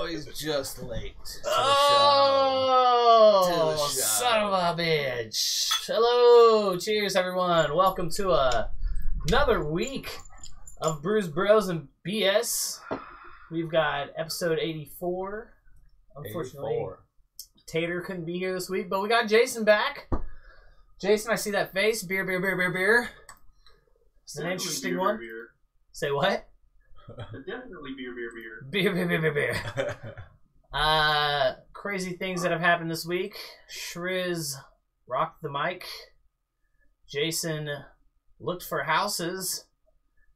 always just late to the Oh, show. son of a bitch. Hello, cheers everyone. Welcome to another week of Brews, Bros, and BS. We've got episode 84. Unfortunately, 84. Tater couldn't be here this week, but we got Jason back. Jason, I see that face. Beer. It's an interesting one. Beer. Say what? Definitely beer. Beer. Crazy things that have happened this week. Shriz rocked the mic. Jason looked for houses.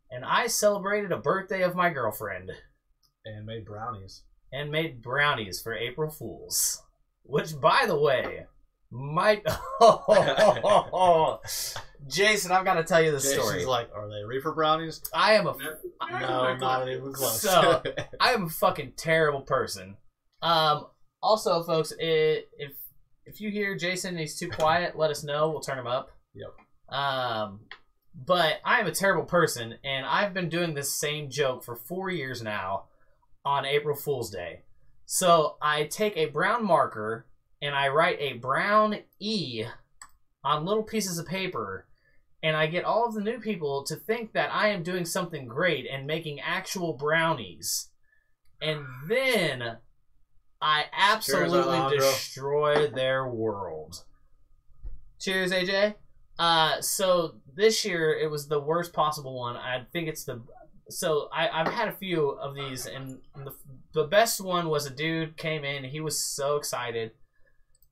And I celebrated a birthday of my girlfriend. And made brownies. And made brownies for April Fools. Which, by the way, might... Jason, I've got to tell you the story. Jason's like, are they reefer brownies? I am a... No, not even close. So, I am a fucking terrible person. Also, folks, if you hear Jason and he's too quiet, let us know. We'll turn him up. Yep. But I am a terrible person, and I've been doing this same joke for 4 years now on April Fool's Day. So I take a brown marker and I write a brown E on little pieces of paper, and I get all of the new people to think that I am doing something great and making actual brownies. And then I absolutely destroy their world. Cheers, AJ. So this year it was the worst possible one. I think it's the... So I've had a few of these, and the best one was a dude came in. He was so excited.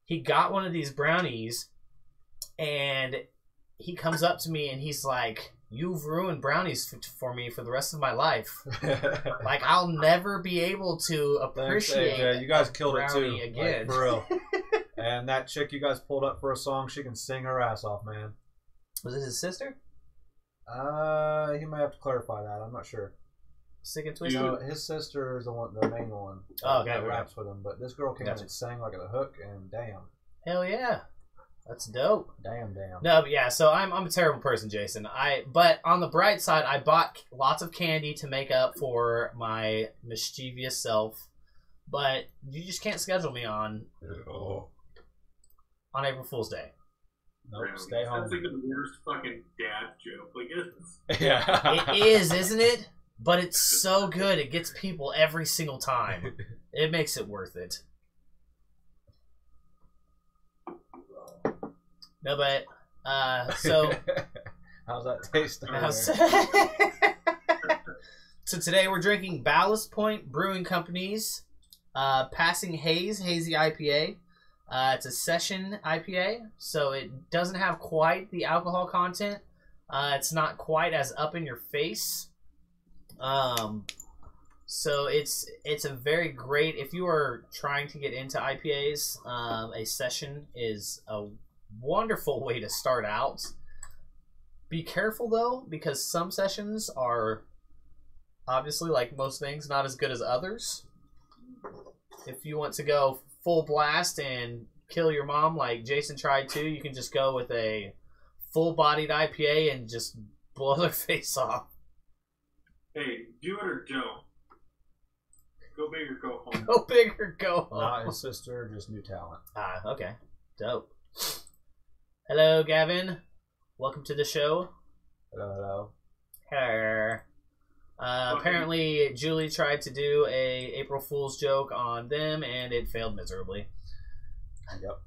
He got one of these brownies, and he comes up to me and he's like, "You've ruined brownies for me for the rest of my life. Like, I'll never be able to appreciate." Thanks, you guys killed it too, again. Like, for real. And that chick you guys pulled up for a song, she can sing her ass off, man. Was it his sister? He might have to clarify that. I'm not sure. Sick and Twisted? No, his sister is the main one. Oh, okay. That raps with him. But this girl came in and sang like a hook, and damn. Hell yeah. That's dope. Damn. No, but yeah, so I'm a terrible person, Jason. But on the bright side, I bought lots of candy to make up for my mischievous self. But you just can't schedule me on April Fool's Day. Nope, stay home. That's like the worst fucking dad joke. Like, Yeah. It is, isn't it? But it's so good. It gets people every single time. It makes it worth it. No, but, so... How's that taste? So today we're drinking Ballast Point Brewing Company's Passing Haze, Hazy IPA. It's a session IPA, so it doesn't have quite the alcohol content. It's not quite as up in your face. So it's a very great, if you are trying to get into IPAs, a session is a wonderful way to start out. Be careful though, because some sessions are obviously, like most things, not as good as others. If you want to go full blast and kill your mom like Jason tried to, you can just go with a full-bodied IPA and just blow their face off. hey, do it or don't. Go big or go home. Go big or go home. Not his sister, just new talent. Okay. Dope. Hello, Gavin. Welcome to the show. Hello. Hello. Apparently, Julie tried to do a April Fool's joke on them, and it failed miserably. Yep.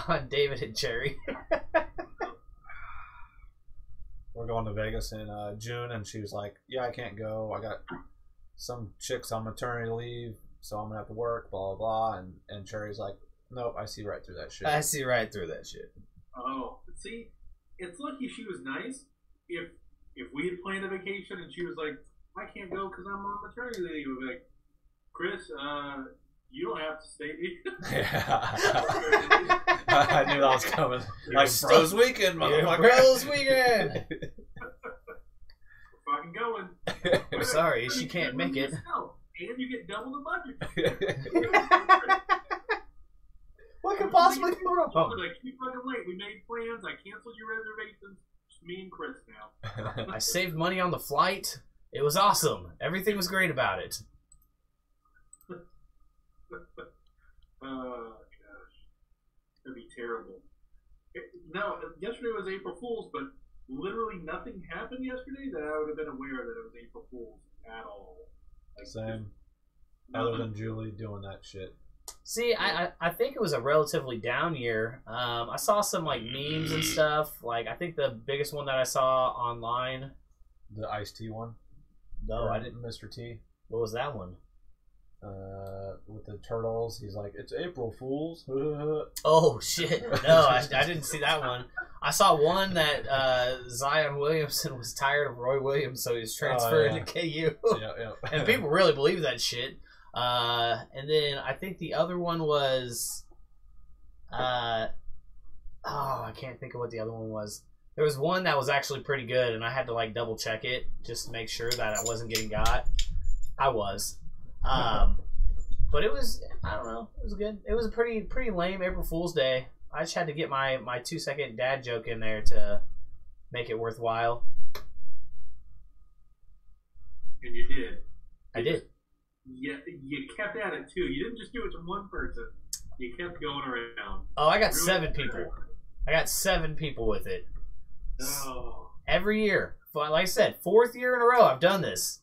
On David and Cherry. We're going to Vegas in June, and she was like, "Yeah, I can't go. I got some chicks on maternity leave, so I'm gonna have to work." Blah blah blah. And Cherry's like, "Nope, I see right through that shit." I see right through that shit. Oh, see, it's lucky she was nice. If we had planned a vacation and she was like, "I can't go because I'm on maternity leave," we'd be like, "Chris, you don't have to stay." Yeah. I knew that was coming. Like, Bros Weekend, motherfucker. Bros Weekend. We're fucking going. I'm sorry, she can't make it. And you get double the budget. What could possibly go wrong? Like, you fucking late. We made plans. I canceled your reservations. Just me and Chris now. I saved money on the flight. It was awesome. Everything was great about it. Gosh, that'd be terrible. No, yesterday was April Fool's, but literally nothing happened yesterday that I would have been aware that it was April Fool's at all. Like, Same. Other than Julie doing that shit. See, I think it was a relatively down year. I saw some like memes and stuff. Like I think the biggest one that I saw online. The iced tea one. No, Or I didn't. Mr. T. What was that one? With the turtles, he's like, "It's April Fools." Oh shit! No, I didn't see that one. I saw one that Zion Williamson was tired of Roy Williams, so he's transferred to KU. Yeah. And people really believe that shit. And then I think the other one was, I can't think of what the other one was. There was one that was actually pretty good, and I had to like double check it just to make sure that I wasn't getting got. I was. But it was, I don't know, it was good. It was a pretty lame April Fool's Day. I just had to get my 2-second dad joke in there to make it worthwhile. And you did. I did. Yeah, you kept at it too. You didn't just do it to one person. You kept going around. Oh, I got 7 people. I got 7 people with it. Oh. Every year. Like I said, 4th year in a row I've done this.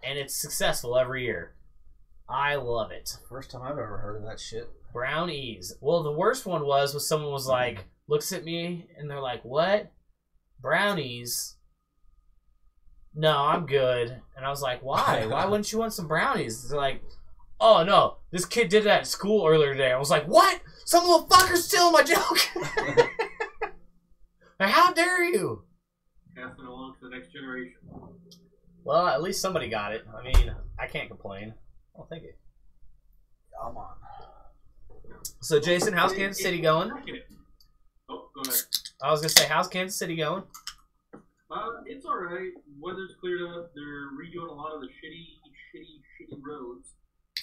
And it's successful every year. I love it. First time I've ever heard of that shit. Brownies. Well, the worst one was someone was like, looks at me, and they're like, what? Brownies? No, I'm good. And I was like, why? Why wouldn't you want some brownies? They're like, oh, no, this kid did that at school earlier today. I was like, what? Some little fucker's stealing my joke. Like, how dare you? Passing it along to the next generation. Well, at least somebody got it. I mean, I can't complain. Oh, thank you. Come on. So, Jason, how's Kansas City going? Oh, go ahead. I was going to say, how's Kansas City going? It's alright. Weather's cleared up. They're redoing a lot of the shitty roads.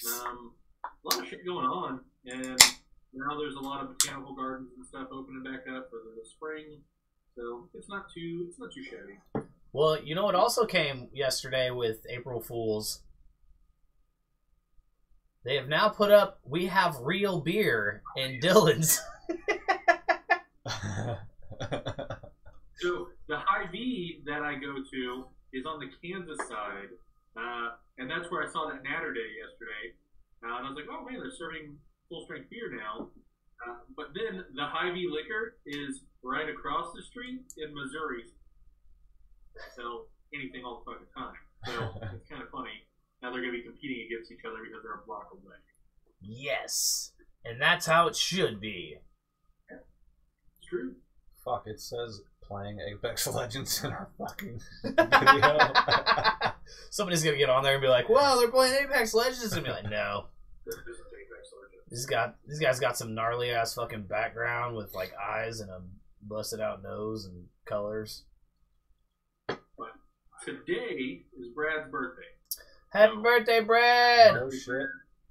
A lot of shit going on. And now there's a lot of botanical gardens and stuff opening back up for the spring. So it's not too shabby. Well, you know what also came yesterday with April Fools? They have now put up, we have real beer in Dillon's. So the Hy-Vee that I go to is on the Kansas side, and that's where I saw that Natter Day yesterday. And I was like, oh man, they're serving full-strength beer now. But then the Hy-Vee liquor is right across the street in Missouri. So anything all the fucking time. So it's kind of funny. Now they're going to be competing against each other because they're a block away. Yes. And that's how it should be. It's true. Fuck, it says playing Apex Legends in our fucking video. Somebody's going to get on there and be like, well, they're playing Apex Legends. And be like, no. This is Apex Legends. This guy's got some gnarly ass fucking background with like eyes and a busted out nose and colors. But today is Brad's birthday. Happy birthday, Brad! No shit.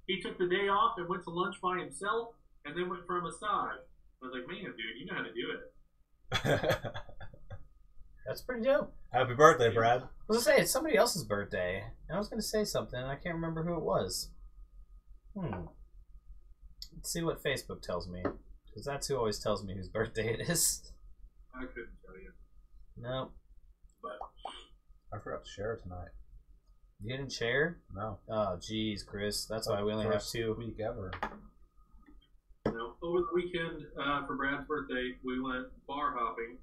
He took the day off and went to lunch by himself and then went for a massage. I was like, man, dude, you know how to do it. That's pretty dope. Happy birthday, Brad. I was going to say, it's somebody else's birthday. And I was going to say something, and I can't remember who it was. Let's see what Facebook tells me. Because that's who always tells me whose birthday it is. I couldn't tell you. No. But I forgot to share tonight. You didn't share? No. Oh, jeez, Chris. That's why we only have 2. Week ever. no, over the weekend for Brad's birthday, we went bar hopping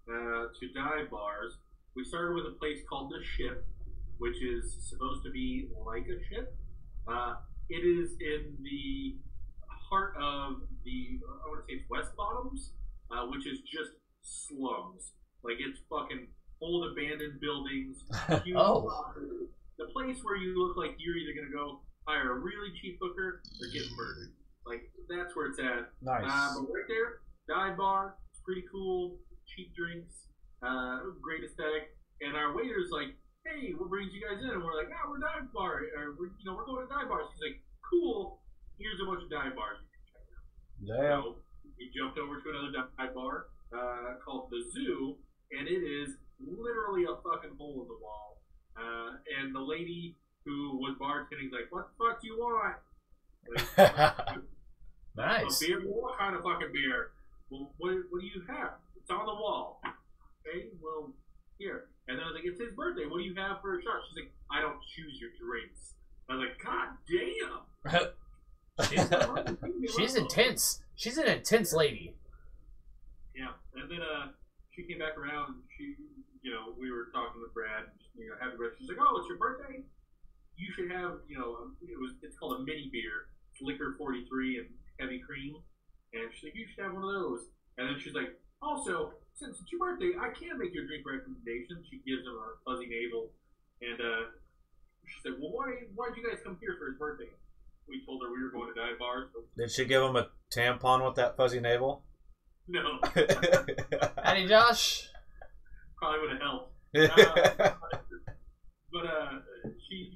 to dive bars. We started with a place called The Ship, which is supposed to be like a ship. It is in the heart of the, I want to say it's West Bottoms, which is just slums. Like, it's fucking old abandoned buildings. Huge the place where you look like you're either going to go hire a really cheap hooker or get murdered. Like, that's where it's at. Nice. But right there, dive bar, it's pretty cool, cheap drinks, great aesthetic. And our waiter's like, hey, what brings you guys in? And we're like, we're dive bar, or we're going to dive bars. He's like, cool, here's a bunch of dive bars you can check out. Damn. So we jumped over to another dive bar called The Zoo, and it is literally a fucking hole in the wall. And the lady who was bartending is like, what the fuck do you want? Like, Nice. A beer? Well, what kind of fucking beer? Well, what do you have? It's on the wall. Okay, well, here. And then I was like, it's his birthday. What do you have for a shot? She's like, I don't choose your drinks. I was like, God damn. She's intense. She's an intense lady. Yeah. And then she came back around. She, we were talking with Brad. Happy birthday. She's like, oh, it's your birthday? You should have, it's called a mini beer. It's liquor 43 and heavy cream. And she's like, you should have one of those. And then she's like, also, since it's your birthday, I can make you a drink recommendation. She gives him a fuzzy navel. And she said, well, why'd you guys come here for his birthday? We told her we were going to dive bars. So. Did she give him a tampon with that fuzzy navel? No. Howdy, Josh. Probably would have helped. But she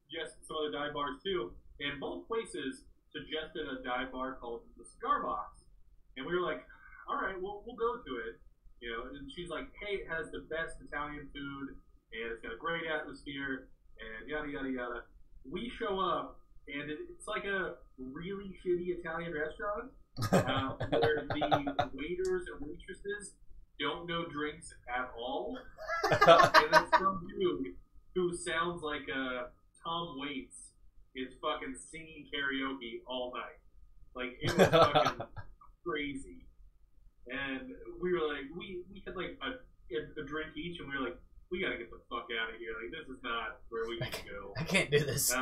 suggested some other dive bars too. And both places suggested a dive bar called the Cigar Box. And we were like, all right, we'll go to it. And she's like, hey, it has the best Italian food, and it's got a great atmosphere, and yada, yada, yada. We show up, and it's like a really shitty Italian restaurant where the waiters and waitresses don't know drinks at all. And then some dude who sounds like Tom Waits is fucking singing karaoke all night. Like, it was fucking crazy. And we were like, we had like a drink each, and we were like, we gotta get the fuck out of here. Like, this is not where we can go. I can't do this.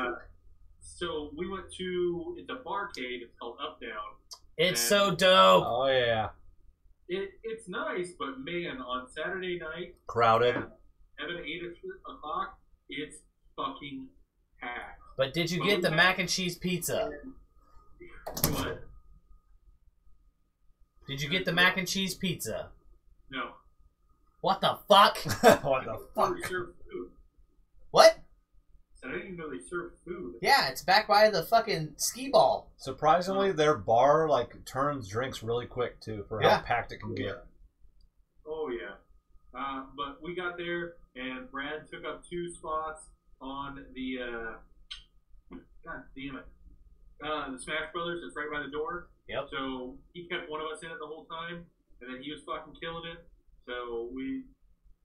So we went to, it's a barcade. It's called Up Down. It's so dope. Oh, yeah. It's nice, but man, on Saturday night, Crowded. at 8 o'clock, it's fucking packed. But did you get the mac and cheese pizza? What? Did you get the mac and cheese pizza? No. What the fuck? What the fuck? They serve food. What? So I didn't even know they served food. Yeah, it's back by the fucking skee ball. Surprisingly, their bar turns drinks really quick too for how packed it can get. Oh yeah. But we got there, and Brad took up 2 spots on the God damn it, the Smash Brothers. That's right by the door. Yep. So he kept one of us in it the whole time, and then he was fucking killing it. So it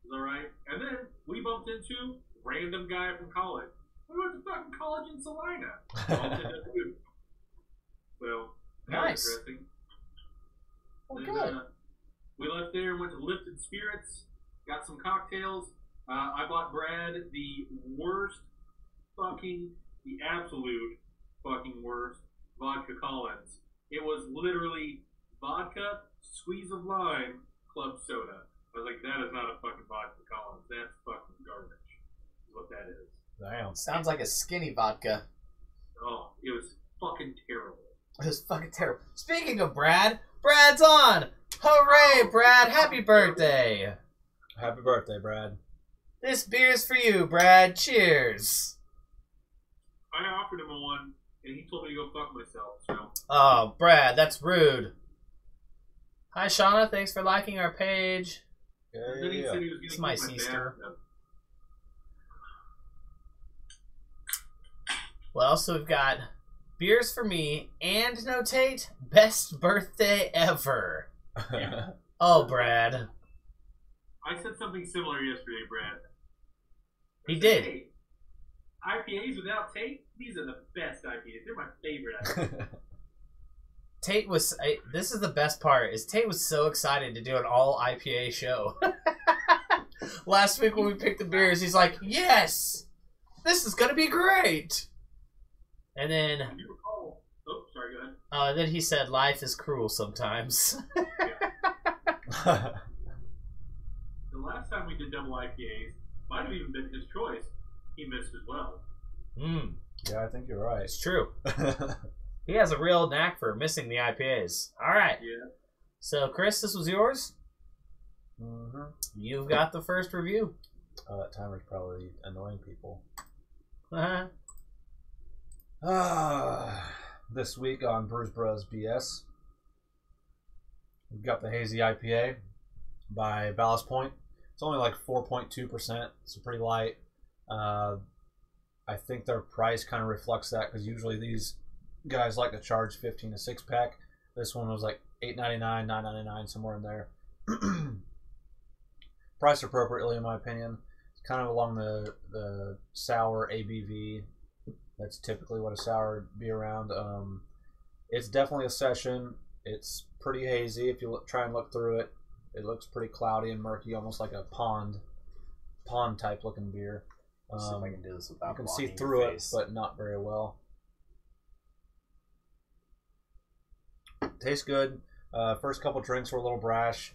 was all right. And then we bumped into random guy from college. We went to fucking college in Salina. Bumped into dude. So that was Nice. interesting. Well, Then, good. we left there and went to Lifted Spirits, got some cocktails. I bought Brad the absolute fucking worst vodka Collins. It was literally vodka, squeeze of lime, club soda. I was like, that is not a fucking vodka Collins. That's fucking garbage. Is what that is. Damn. Sounds like a skinny vodka. Oh, it was fucking terrible. It was fucking terrible. Speaking of Brad, Brad's on! Hooray, Brad! Happy birthday! Happy birthday, Brad. This beer's for you, Brad. Cheers! I offered him one, and he told me to go fuck myself, so. Oh, Brad, that's rude. Hi, Shauna. Thanks for liking our page. Then he said he was It's going my to keep sister. bathtub. Well, so we've got beers for me and notate best birthday ever. Oh, Brad. I said something similar yesterday, Brad. He I said, did. Hey, IPAs without Tate, these are the best IPAs. They're my favorite IPAs. Tate was. This is the best part. Is Tate was so excited to do an all IPA show. Last week when we picked the beers, he's like, "Yes, this is gonna be great." And then, Do you recall? Oh, sorry, go ahead. then he said, "Life is cruel sometimes." The last time we did double IPAs might have even been his choice. He missed as well. Yeah, I think you're right. It's true. He has a real knack for missing the IPAs. All right. Yeah. So, Chris, this was yours. Mm-hmm. You've got the first review. Oh, that timer's probably annoying people. Uh-huh. This week on Brews Bros BS, we've got the Hazy IPA by Ballast Point. It's only like 4.2%, so pretty light. I think their price kind of reflects that because usually these guys like to charge 15 a six pack. This one was like $8.99, $9.99, somewhere in there. Priced appropriately, in my opinion. It's kind of along the sour ABV. That's typically what a sour would be around. It's definitely a session. It's pretty hazy. If you try and look through it, it looks pretty cloudy and murky, almost like a pond type looking beer. See if I can do this without you can see blocking through your it, face. but not very well. Tastes good. First couple drinks were a little brash.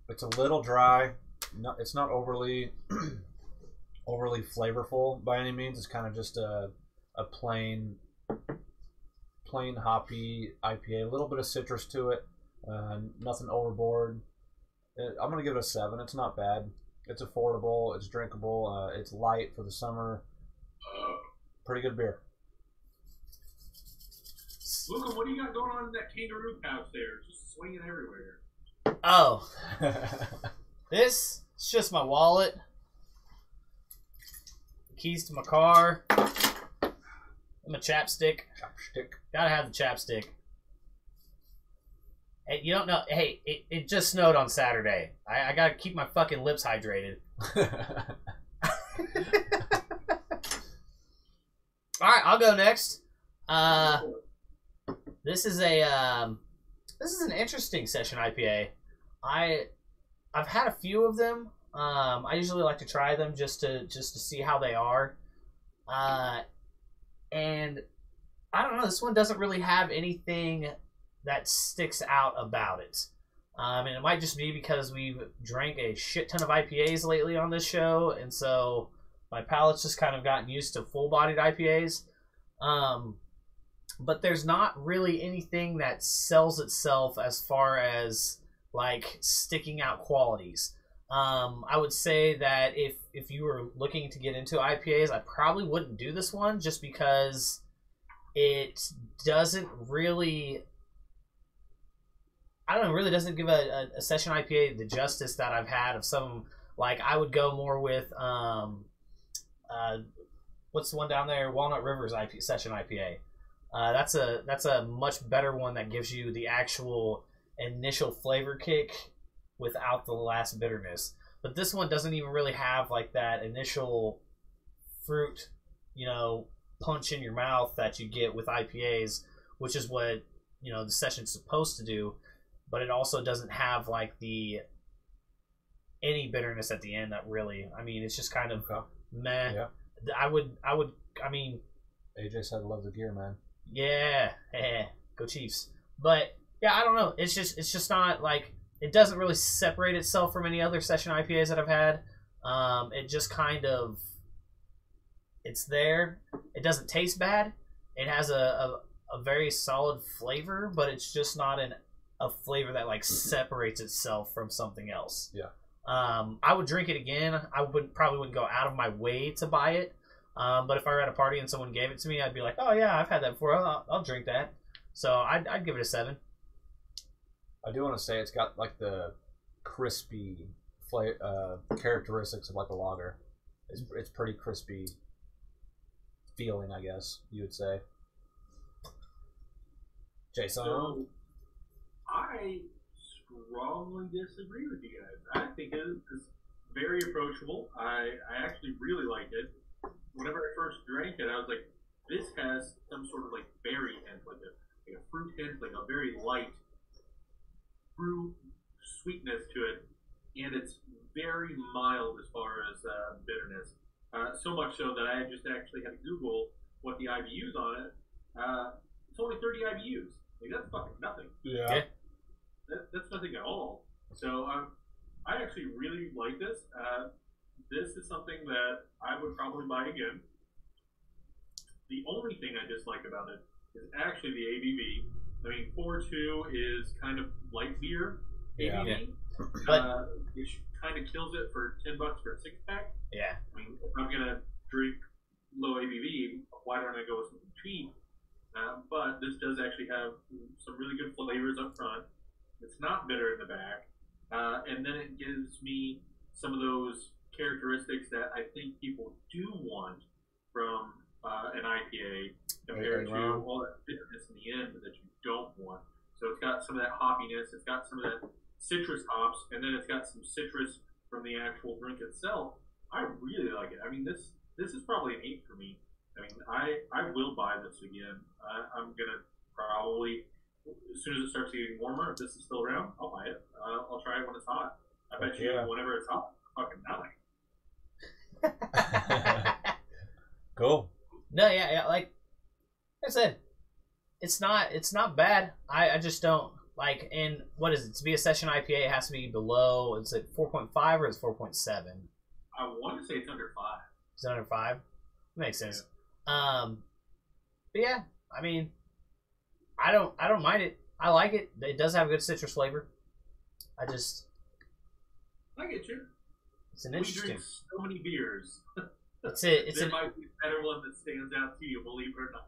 It's a little dry. No, it's not overly flavorful by any means. It's kind of just a plain hoppy IPA. A little bit of citrus to it. Nothing overboard. I'm gonna give it a 7. It's not bad. It's affordable. It's drinkable. It's light for the summer. Pretty good beer. Luca, what do you got going on in that kangaroo pouch there? Just swinging everywhere. Oh, this is just my wallet, keys to my car, and my chapstick. Gotta have the chapstick. Hey, you don't know. Hey, it just snowed on Saturday. I gotta keep my fucking lips hydrated. All right, I'll go next. This is an interesting session IPA. I've had a few of them. I usually like to try them just to see how they are. And I don't know, this one doesn't really have anything that sticks out about it. And it might just be because we've drank a shit ton of IPAs lately on this show, and so my palate's just kind of gotten used to full-bodied IPAs. But there's not really anything that sells itself as far as like sticking out qualities. I would say that if you were looking to get into IPAs, I probably wouldn't do this one just because it doesn't really, I don't know, really doesn't give a session IPA the justice that I've had of some. Like I would go more with what's the one down there, Walnut River's session IPA. That's a much better one that gives you the actual initial flavor kick without the last bitterness. But this one doesn't even really have like that initial fruit, punch in your mouth that you get with IPAs, which is what, the session's supposed to do. But it also doesn't have like any bitterness at the end that really, it's just kind of meh. Yeah. I mean, AJ said, "Love the gear, man." Yeah, go Chiefs. But yeah, I don't know. It's just not like, it doesn't really separate itself from any other session IPAs that I've had. It just kind of, it's there. It doesn't taste bad. It has a very solid flavor, but it's just not a flavor that like separates itself from something else. Yeah. I would drink it again. I probably wouldn't go out of my way to buy it. But if I were at a party and someone gave it to me, I'd be like, "Oh yeah, I've had that before. I'll drink that." So I'd give it a 7. I do want to say it's got like the crispy characteristics of like a lager. It's pretty crispy feeling, I guess you would say. Jason, so, I strongly disagree with you guys. I think it is very approachable. I actually really like it. Whenever I first drank it, I was like, this has some sort of like berry hint, like a fruit hint, like a very light fruit sweetness to it, and it's very mild as far as bitterness. So much so that I just actually had to Google what the IBUs on it. It's only 30 IBUs. Like, that's fucking nothing. Yeah. That's nothing at all. So I actually really like this. This is something that I would probably buy again. The only thing I dislike about it is actually the ABV. 4.2 is kind of light beer ABV. Yeah. But it kind of kills it for $10 for a 6-pack. Yeah. If I'm gonna drink low ABV, why don't I go with something cheap? But this does actually have some really good flavors up front. It's not bitter in the back, and then it gives me some of those characteristics that I think people do want from an IPA compared compared to all that bitterness in the end that you don't want. So it's got some of that hoppiness, it's got some of that citrus hops, and then it's got some citrus from the actual drink itself. I really like it. I mean, this is probably an 8 for me. I mean, I will buy this again. I'm gonna probably, as soon as it starts getting warmer, if this is still around, I'll buy it. I'll try it when it's hot. I bet you whenever it's hot, fucking die. Cool. No, yeah, like I said, it's not bad. I just don't like. And what is it? To be a session IPA, it has to be below. It's like 4.5 or it's 4.7. I want to say it's under 5. Is it under 5? Makes sense. Yeah. But yeah, I mean, I don't mind it. I like it. It does have a good citrus flavor. I get you. It's an interesting. We drink so many beers. That's it. There might be a better one that stands out to you, believe it or not.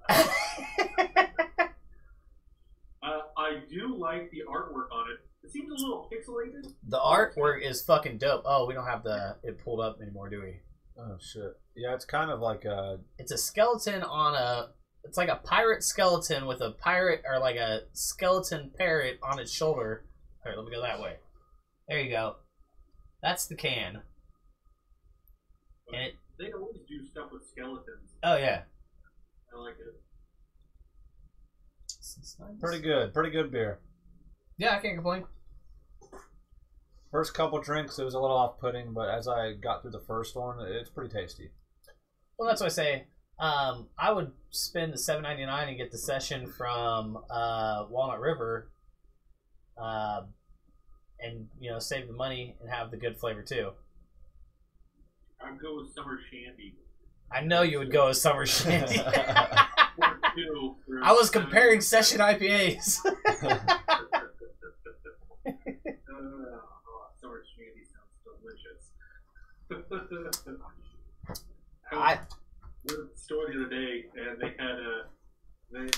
I do like the artwork on it. It seems a little pixelated. The artwork is fucking dope. Oh, we don't have it pulled up anymore, do we? Oh shit. Yeah, it's kind of like a. It's a skeleton on a. It's like a pirate skeleton with a pirate or like a skeleton parrot on its shoulder. All right, let me go that way. There you go. That's the can. And they always do stuff with skeletons. Oh yeah. I like it. Pretty good beer. Yeah, I can't complain. First couple drinks, it was a little off-putting, but as I got through the first one, it's pretty tasty. Well, that's what I say. I would spend the $7.99 and get the session from Walnut River, and save the money and have the good flavor too. I'd go with Summer Shandy. I know you would go with Summer Shandy. I was comparing session IPAs. Summer Shandy sounds delicious. I went to the store the other day, and they had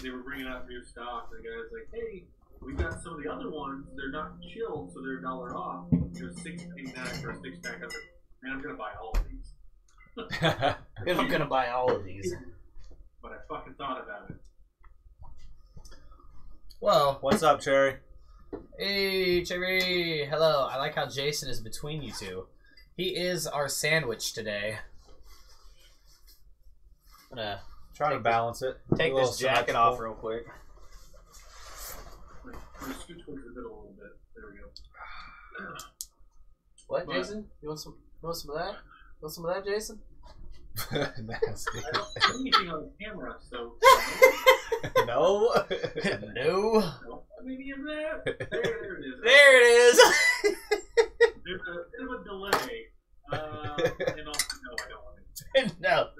they were bringing out new stock. And the guy's like, "Hey, we got some of the other ones. They're not chilled, so they're $1 off. It was $6.99 for a 6-pack." I was like, "Man, I'm gonna buy all of these." I'm gonna buy all of these. But I fucking thought about it. Well, what's up, Cherry? Hey, Cherry. Hello. I like how Jason is between you two. He is our sandwich today. I'm gonna try to balance it. Take this jacket off real quick. I'm gonna scoot towards the middle a little bit. There we go. What, Jason? You want some of that? You want some of that, Jason? Nasty. I don't see anything on the camera, so. No. No. Maybe of that. There it is. There it is. There's a bit of a delay. And also, no, I don't want it. No.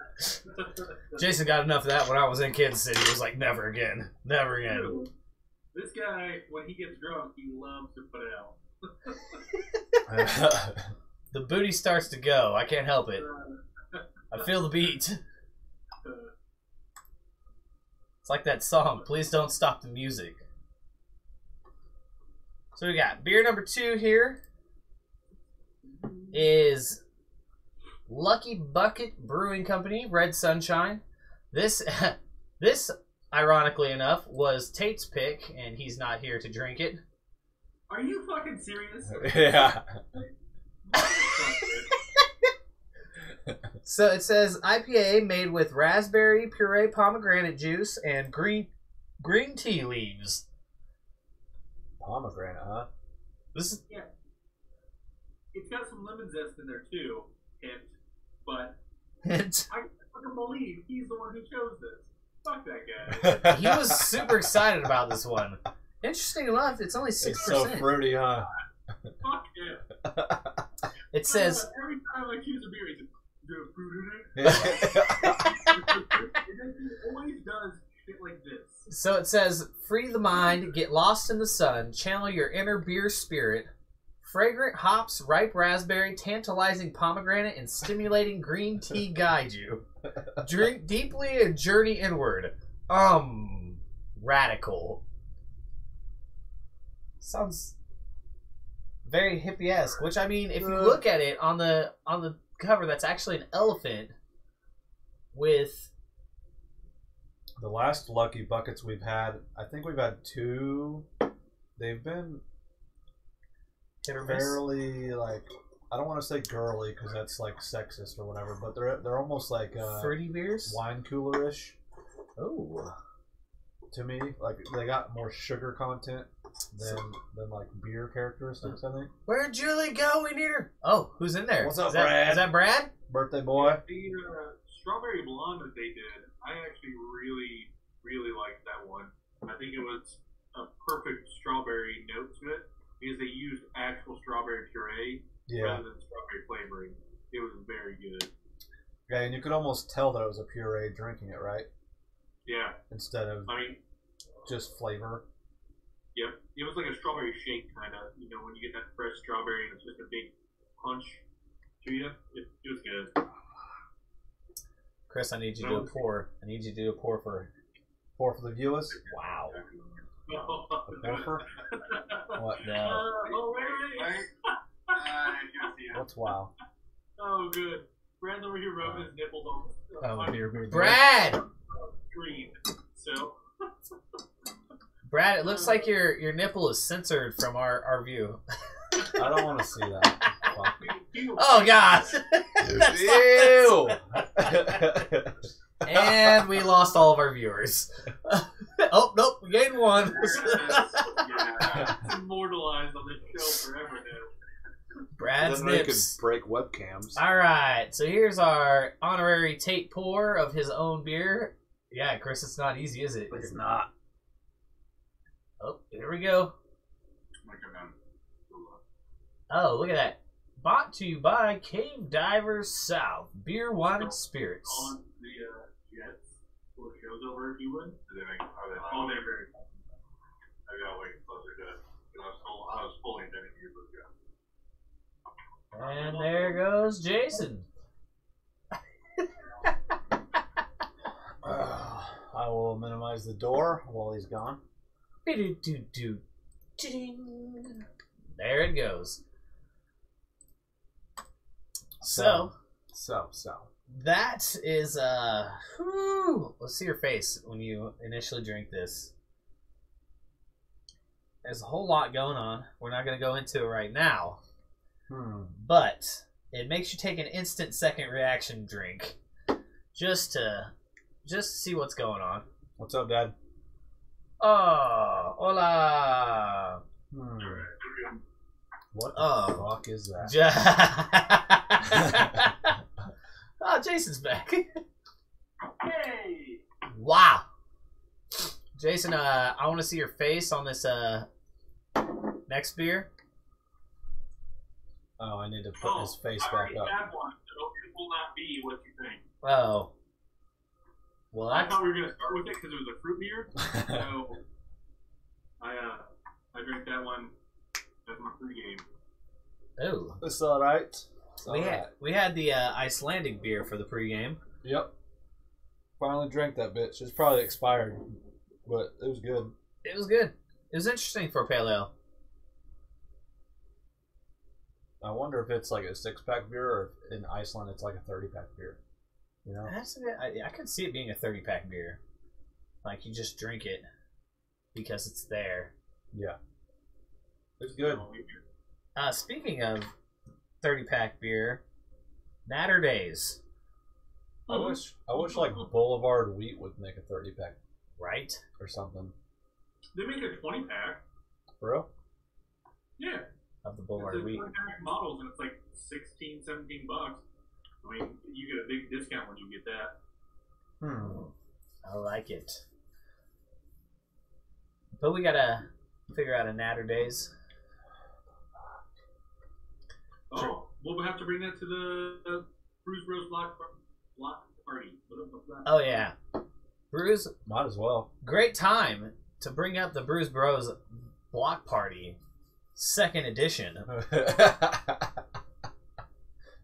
Jason got enough of that when I was in Kansas City. He was like, never again. Never again. This guy, when he gets drunk, he loves to put it out. The booty starts to go. I can't help it. I feel the beat. It's like that song, Please Don't Stop the Music. So we got beer number 2 here is Lucky Bucket Brewing Company, Red Sunshine. This, ironically enough, was Tate's pick, and he's not here to drink it. Are you fucking serious? Yeah. So it says IPA made with raspberry puree, pomegranate juice, and green tea leaves. Pomegranate, huh? This is It's got some lemon zest in there too, but I fucking believe he's the one who chose this. Fuck that guy. He was super excited about this one. Interesting enough, it's only 6%. It's so fruity, huh? Fuck him. It says every time I choose a beer, he's like, "There's fruit in it." He always does shit like this. so. It says, free the mind, get lost in the sun, channel your inner beer spirit. Fragrant hops, ripe raspberry, tantalizing pomegranate, and stimulating green tea guide you. Drink deeply and journey inward. Radical. Sounds very hippie-esque. Which, I mean, if you look at it on the cover, that's actually an elephant with The last lucky buckets we've had, I think we've had 2. They've been Hit or miss? fairly like, I don't want to say girly because that's like sexist or whatever, but they're almost like Fruity beers? wine cooler-ish Oh. to me. Like they got more sugar content than like beer characteristics. I think. Where'd Julie go? We need her. Oh, who's in there? What's up, is that, Brad? Is that Brad? Birthday boy. The strawberry blonde that they did, I actually really, really liked that one. I think it was a perfect strawberry note to it because they used actual strawberry puree rather than strawberry flavoring. It was very good. Yeah, and you could almost tell that it was a puree drinking it, right? Yeah. Instead of just flavor. Yep. It was like a strawberry shake, kind of. You know, when you get that fresh strawberry and it's just a big punch to you. It was good. Chris, I need you to do a pour. I need you to do a pour for the viewers. Wow. A pour? What? No. Oh, wait. What's wow? Oh, good. Brad's over here rubbing his nipples on Beer. Brad! screen. So. Brad, it looks like your nipple is censored from our view. I don't want to see that. Fuck. Oh gosh! That's Ew! And we lost all of our viewers. Oh nope, we gained one. Yeah, it's immortalized on this show forever now. Brad's Then they could nips. break webcams. Alright, so here's our honorary take pour of his own beer. Yeah, Chris, it's not easy, is it? It's not. Oh, here we go. Oh, look at that. Brought to you by Cave Divers South. Beer, wine, and spirits. On the Jets, pull the shows over if you would. Oh, they're very cool. I gotta wait closer to it. I was fully intending to use those guys. And there goes Jason. I will minimize the door while he's gone. There it goes. So that is whew, let's see your face when you initially drink this. There's a whole lot going on. We're not going to go into it right now. But it makes you take an instant second reaction drink just to see what's going on. What's up, Dad? Oh, hola. What the fuck is that? Oh, Jason's back. Hey! Wow. Jason, I want to see your face on this next beer. Oh, I need to put his face I back already up. had one, so it will not be what you think. Oh. Well, I that's... thought we were going to start with it because it was a fruit beer. So I drank that one as my pregame. Oh. It's alright. We had the Icelandic beer for the pregame. Yep. Finally drank that bitch. It's probably expired, but it was good. It was good. It was interesting for a pale ale. I wonder if it's like a 6-pack beer or if in Iceland it's like a 30-pack beer. You know? I could see it being a 30-pack beer. Like, you just drink it because it's there. Yeah. It's good. Speaking of 30-pack beer, Natter Days. I wish like Boulevard Wheat would make a 30-pack. Right? Or something. They make a 20-pack. For real? Of Yeah. the It's Boulevard a Wheat. 20-pack models, and it's like 16, 17 bucks. I mean, you get a big discount when you get that. I like it. But we gotta figure out a Natter Days. Oh, we'll have to bring that to the Brews Bros block party. What's that? Oh, yeah. Brews, Might as well. great time to bring up the Brews Bros block party. 2nd edition.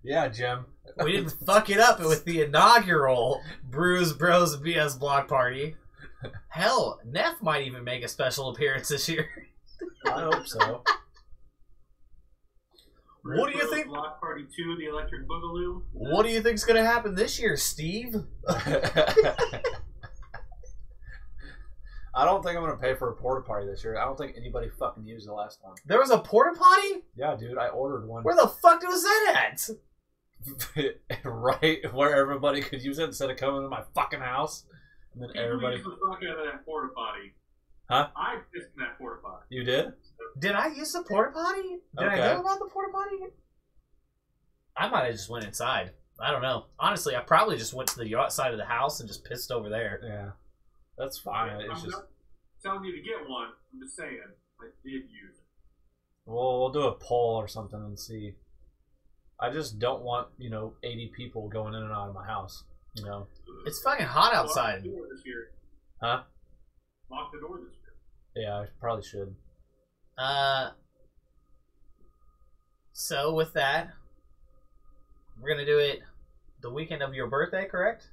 Yeah, Jim. We didn't fuck it up with the inaugural Brews Bros BS block party. Hell, Neff might even make a special appearance this year. I hope so. What do you Bros think? Block Party 2, the Electric Boogaloo. What do you think's gonna happen this year, Steve? I don't think I'm gonna pay for a porta potty this year. I don't think anybody fucking used the last one. There was a porta potty? Yeah, dude, I ordered one. Where the fuck was that at? Right where everybody could use it instead of coming to my fucking house. And then everybody. Use the fuck out of that porta potty. Huh? I pissed in that porta potty. You did? Did I use the porta potty? Did I know about the porta potty? I might have just went inside. I don't know. Honestly, I probably just went to the outside of the house and just pissed over there. Yeah, that's fine. I'm It's just. not telling you to get one. I'm just saying I did use it. Well, we'll do a poll or something and see. I just don't want 80 people going in and out of my house. It's fucking hot outside. Lock the door this year. Huh? Lock the door this year. Yeah, I probably should. So with that, we're gonna do it the weekend of your birthday, correct?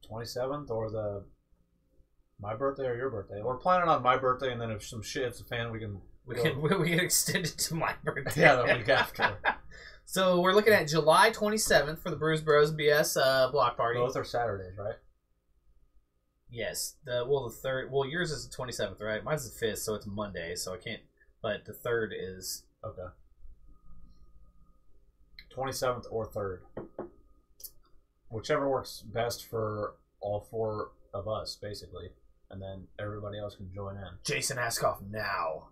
27th or my birthday or your birthday? We're planning on my birthday, and then if some shit hits the fan, we can extend it to my birthday. Yeah, the week after. So we're looking at July 27th for the Brews Bros BS block party. Both are Saturdays, right? Yes. The third. Well, yours is the 27th, right? Mine's the 5th, so it's Monday, so I can't. But the 3rd is okay. 27th or 3rd, whichever works best for all four of us, basically, and then everybody else can join in. Jason Askoff now.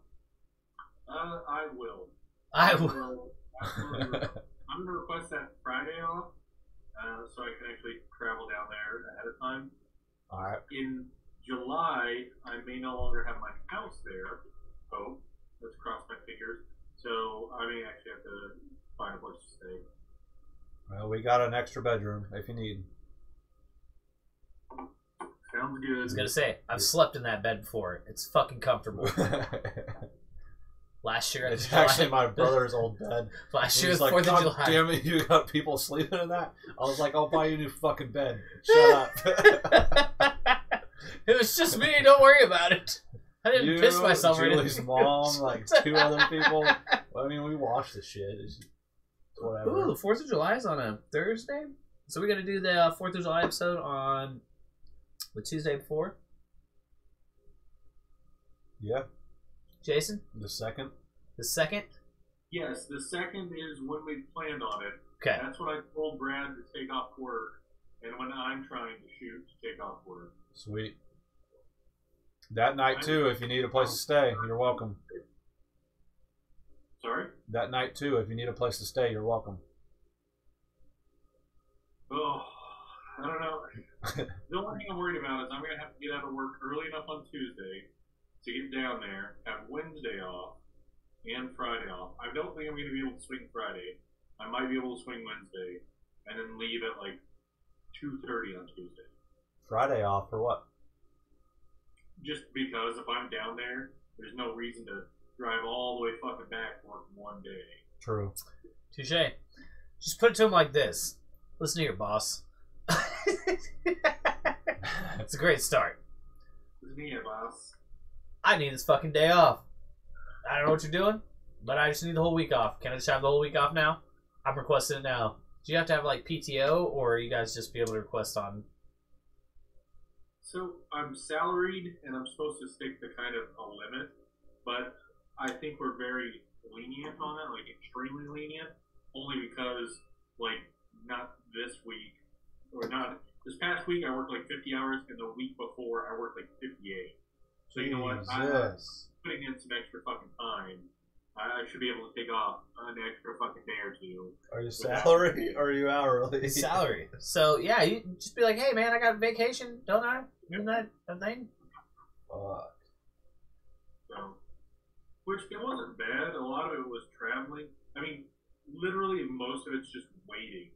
I will. I will. I'm gonna request that Friday off, so I can actually travel down there ahead of time. All right. In July, I may no longer have my house there. Hope. Let's cross my fingers. So I may actually have to find a place to stay. Well, we got an extra bedroom if you need. Sounds good. I was gonna say, I've slept in that bed before. It's fucking comfortable. Last year, it's actually my brother's old bed. Last year, was the like, 4th of God July. Damn it, you got people sleeping in that? I was like, I'll buy you a new fucking bed. Shut up. It was just me. Don't worry about it. I didn't piss myself or Julie's anything. mom, like 2 other people. I mean, we watched the shit. It's whatever. Ooh, the 4th of July is on a Thursday. So we're going to do the 4th of July episode on the Tuesday before. Yeah. Jason? The 2nd? The 2nd? Yes, the 2nd is when we planned on it. Okay. That's when I told Brad to take off work, and when I'm trying to shoot to take off work. Sweet. That night, too, if you need a place to stay, you're welcome. Sorry? That night, too, if you need a place to stay, you're welcome. Oh, I don't know. The only thing I'm worried about is I'm going to have to get out of work early enough on Tuesday to get down there, have Wednesday off, and Friday off. I don't think I'm going to be able to swing Friday. I might be able to swing Wednesday, and then leave at like 2:30 on Tuesday. Friday off for what? Just because if I'm down there, there's no reason to drive all the way fucking back for one day. True. Touche. Just put it to him like this. Listen here, boss. It's a great start. Listen here, boss. I need this fucking day off. I don't know what you're doing, but I just need the whole week off. Can I just have the whole week off now? I'm requesting it now. Do you have to have like PTO, or you guys just be able to request on? So I'm salaried, and I'm supposed to stick to kind of a limit, but I think we're very lenient on it, like extremely lenient, only because, like, not this week, or not this past week I worked like 50 hours, and the week before I worked like 58. So you know what? I'm putting in some extra fucking time. I should be able to take off an extra fucking day or two. Are you salary or are you hourly? Salary. So yeah, you just be like, hey man, I got vacation, don't I? Isn't that a thing? Fuck. So, which it wasn't bad. A lot of it was traveling. I mean, literally most of it's just waiting.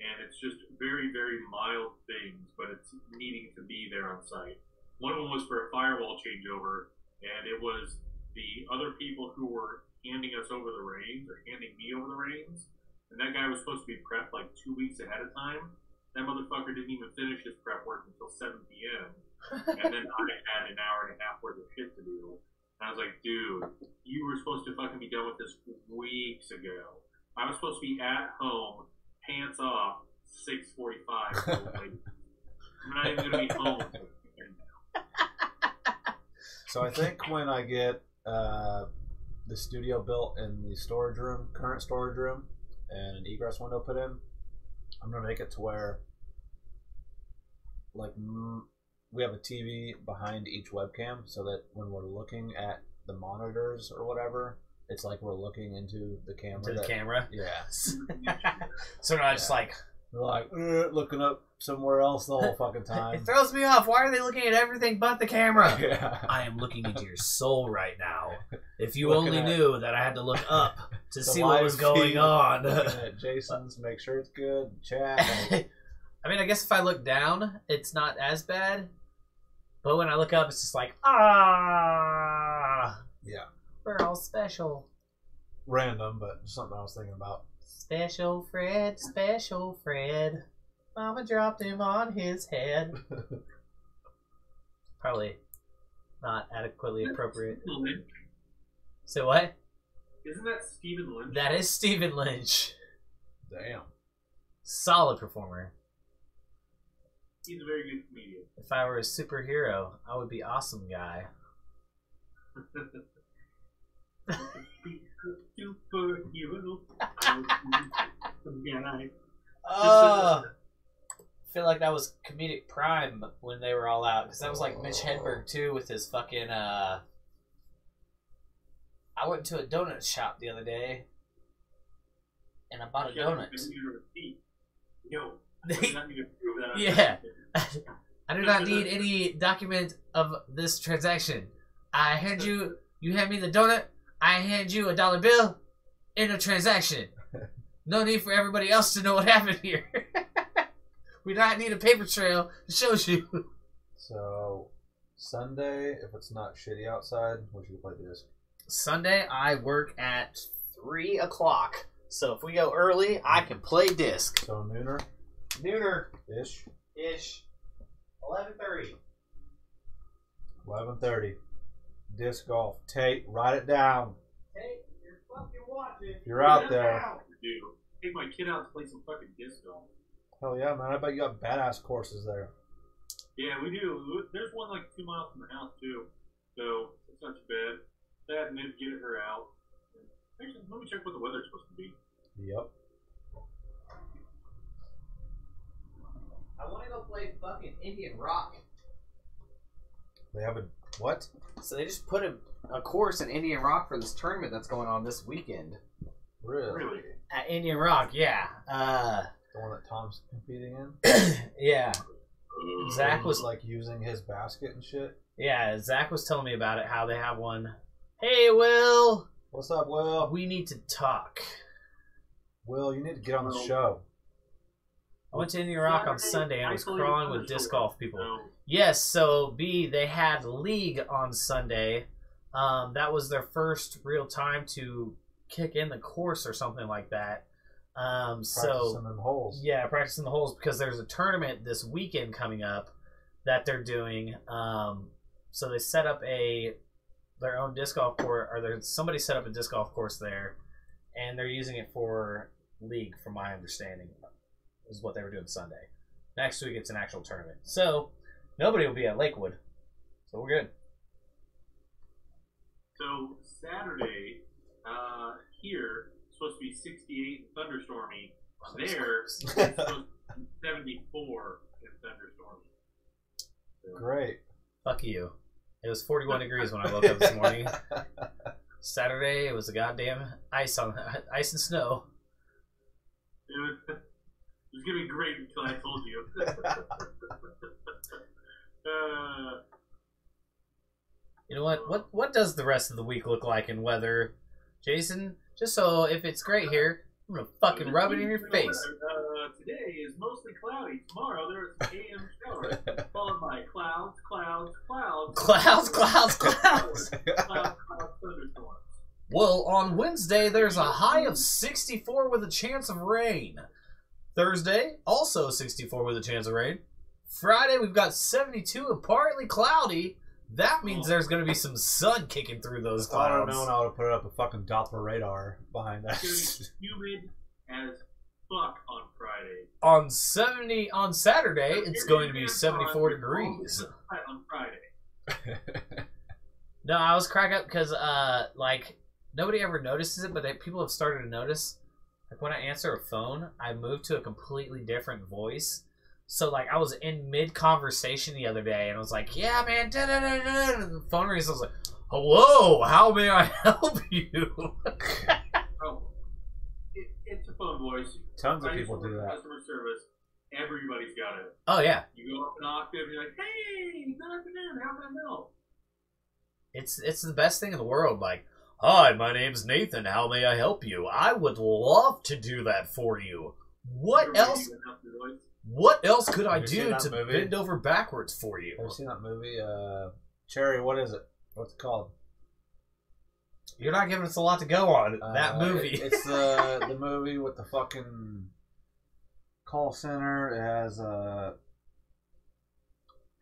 And it's just very, very mild things, but it's needing to be there on site. One of them was for a firewall changeover, and it was the other people who were handing us over the reins, or handing me over the reins, and that guy was supposed to be prepped like 2 weeks ahead of time. That motherfucker didn't even finish his prep work until 7 p.m. And then I had an hour and a half worth of shit to do. And I was like, dude, you were supposed to fucking be done with this weeks ago. I was supposed to be at home, pants off, 6:45. I'm not even going to be home until now. So I think when I get the studio built in the storage room, current storage room, and an egress window put in, I'm gonna make it to where like we have a TV behind each webcam, so that when we're looking at the monitors or whatever, it's like we're looking into the camera. To the camera? Yeah. So not just like... We're like, looking up somewhere else the whole fucking time. It throws me off. Why are they looking at everything but the camera? Yeah. I am looking into your soul right now. If you Looking only at knew that I had to look up to the see what was live going feed, on. Looking at Jason's, make sure it's good. Chat. I mean, I guess if I look down, it's not as bad. But when I look up, it's just like, ah. Yeah. We're all special. Random, but something I was thinking about. Special Fred, Special Fred. Mama dropped him on his head. Probably not adequately appropriate. So what? Isn't that Stephen Lynch? That is Stephen Lynch. Damn. Solid performer. He's a very good comedian. If I were a superhero, I would be awesome guy. Superhero. Oh, I feel like that was comedic prime when they were all out, because that was like Mitch Hedberg too with his fucking. I went to a donut shop the other day, and I bought a donut. Yo, I Yeah. I do not need any document of this transaction. I hand you, you hand me the donut, I hand you a dollar bill in a transaction. No need for everybody else to know what happened here. We don't need a paper trail that shows you. So, Sunday, if it's not shitty outside, what should we play disc? Sunday, I work at 3 o'clock. So if we go early, I can play disc. So, nooner? Nooner-ish. Ish. 11:30. 11:30. Disc golf. Tate, write it down. Hey, you're fucking watching. If you're out there. Dude, take my kid out to play some fucking disc golf. Hell yeah, man. I bet you got badass courses there. Yeah, we do. There's one like 2 miles from the house, too. So, it's not too bad. Dad and then get her out. Actually, let me check what the weather's supposed to be. Yep. I want to go play fucking Indian Rock. They have a what? So they just put a course in Indian Rock for this tournament that's going on this weekend. Really? At Indian Rock, yeah. The one that Tom's competing in? Yeah. Zach He was like using his basket and shit. Yeah, Zach was telling me about it, how they have one. Hey, Will! What's up, Will? We need to talk. Will, you need to get on the show. I went to Indian Rock on Sunday and I was crawling with disc golf people. So, Yes, so B, they had League on Sunday. That was their first real time to kick in the course or something like that. Practicing them holes. Yeah, practicing the holes, because there's a tournament this weekend coming up that they're doing. So they set up their own disc golf course, or somebody set up a disc golf course there, and they're using it for League, from my understanding, is what they were doing Sunday. Next week it's an actual tournament. So nobody will be at Lakewood. So we're good. So Saturday, here, it's supposed to be 68 and thunderstormy. There, it's supposed to be 74 and thunderstormy. So, Great. Fuck you. It was 41 degrees when I woke up this morning. Saturday, it was a goddamn ice and snow. it was going to be great until I told you. You know what? What does the rest of the week look like in weather, Jason? Just so if it's great here, I'm gonna fucking rub it in your face. Today is mostly cloudy. Tomorrow there's AM showers, followed by clouds, clouds, clouds. Clouds, clouds, clouds. Clouds, thunderstorms. Well, on Wednesday, there's a high of 64 with a chance of rain. Thursday, also 64 with a chance of rain. Friday, we've got 72 and partly cloudy. That means there's going to be some sun kicking through those I don't clouds. know how to put up a fucking Doppler radar behind that. It's humid as fuck on Friday. On Saturday, it's going to be 74 degrees. On Friday. No, I was cracking up because, like, nobody ever notices it, but people have started to notice. Like, when I answer a phone, I move to a completely different voice. So, like, I was in mid-conversation the other day, and I was like, yeah, man, da-da-da-da. And the phone rings, I was like, hello, how may I help you? Oh, it's a phone voice. Tons of people do that. Customer service. Everybody's got it. Oh, yeah. You go up an octave, and you're like, hey, good afternoon, how can I help? It's the best thing in the world. Like, hi, my name's Nathan. How may I help you? I would love to do that for you. What else? What else could I do to bend over backwards for you? Have you seen that movie? Cherry, what is it? What's it called? You're not giving us a lot to go on. That movie. It's the movie with the fucking call center. It has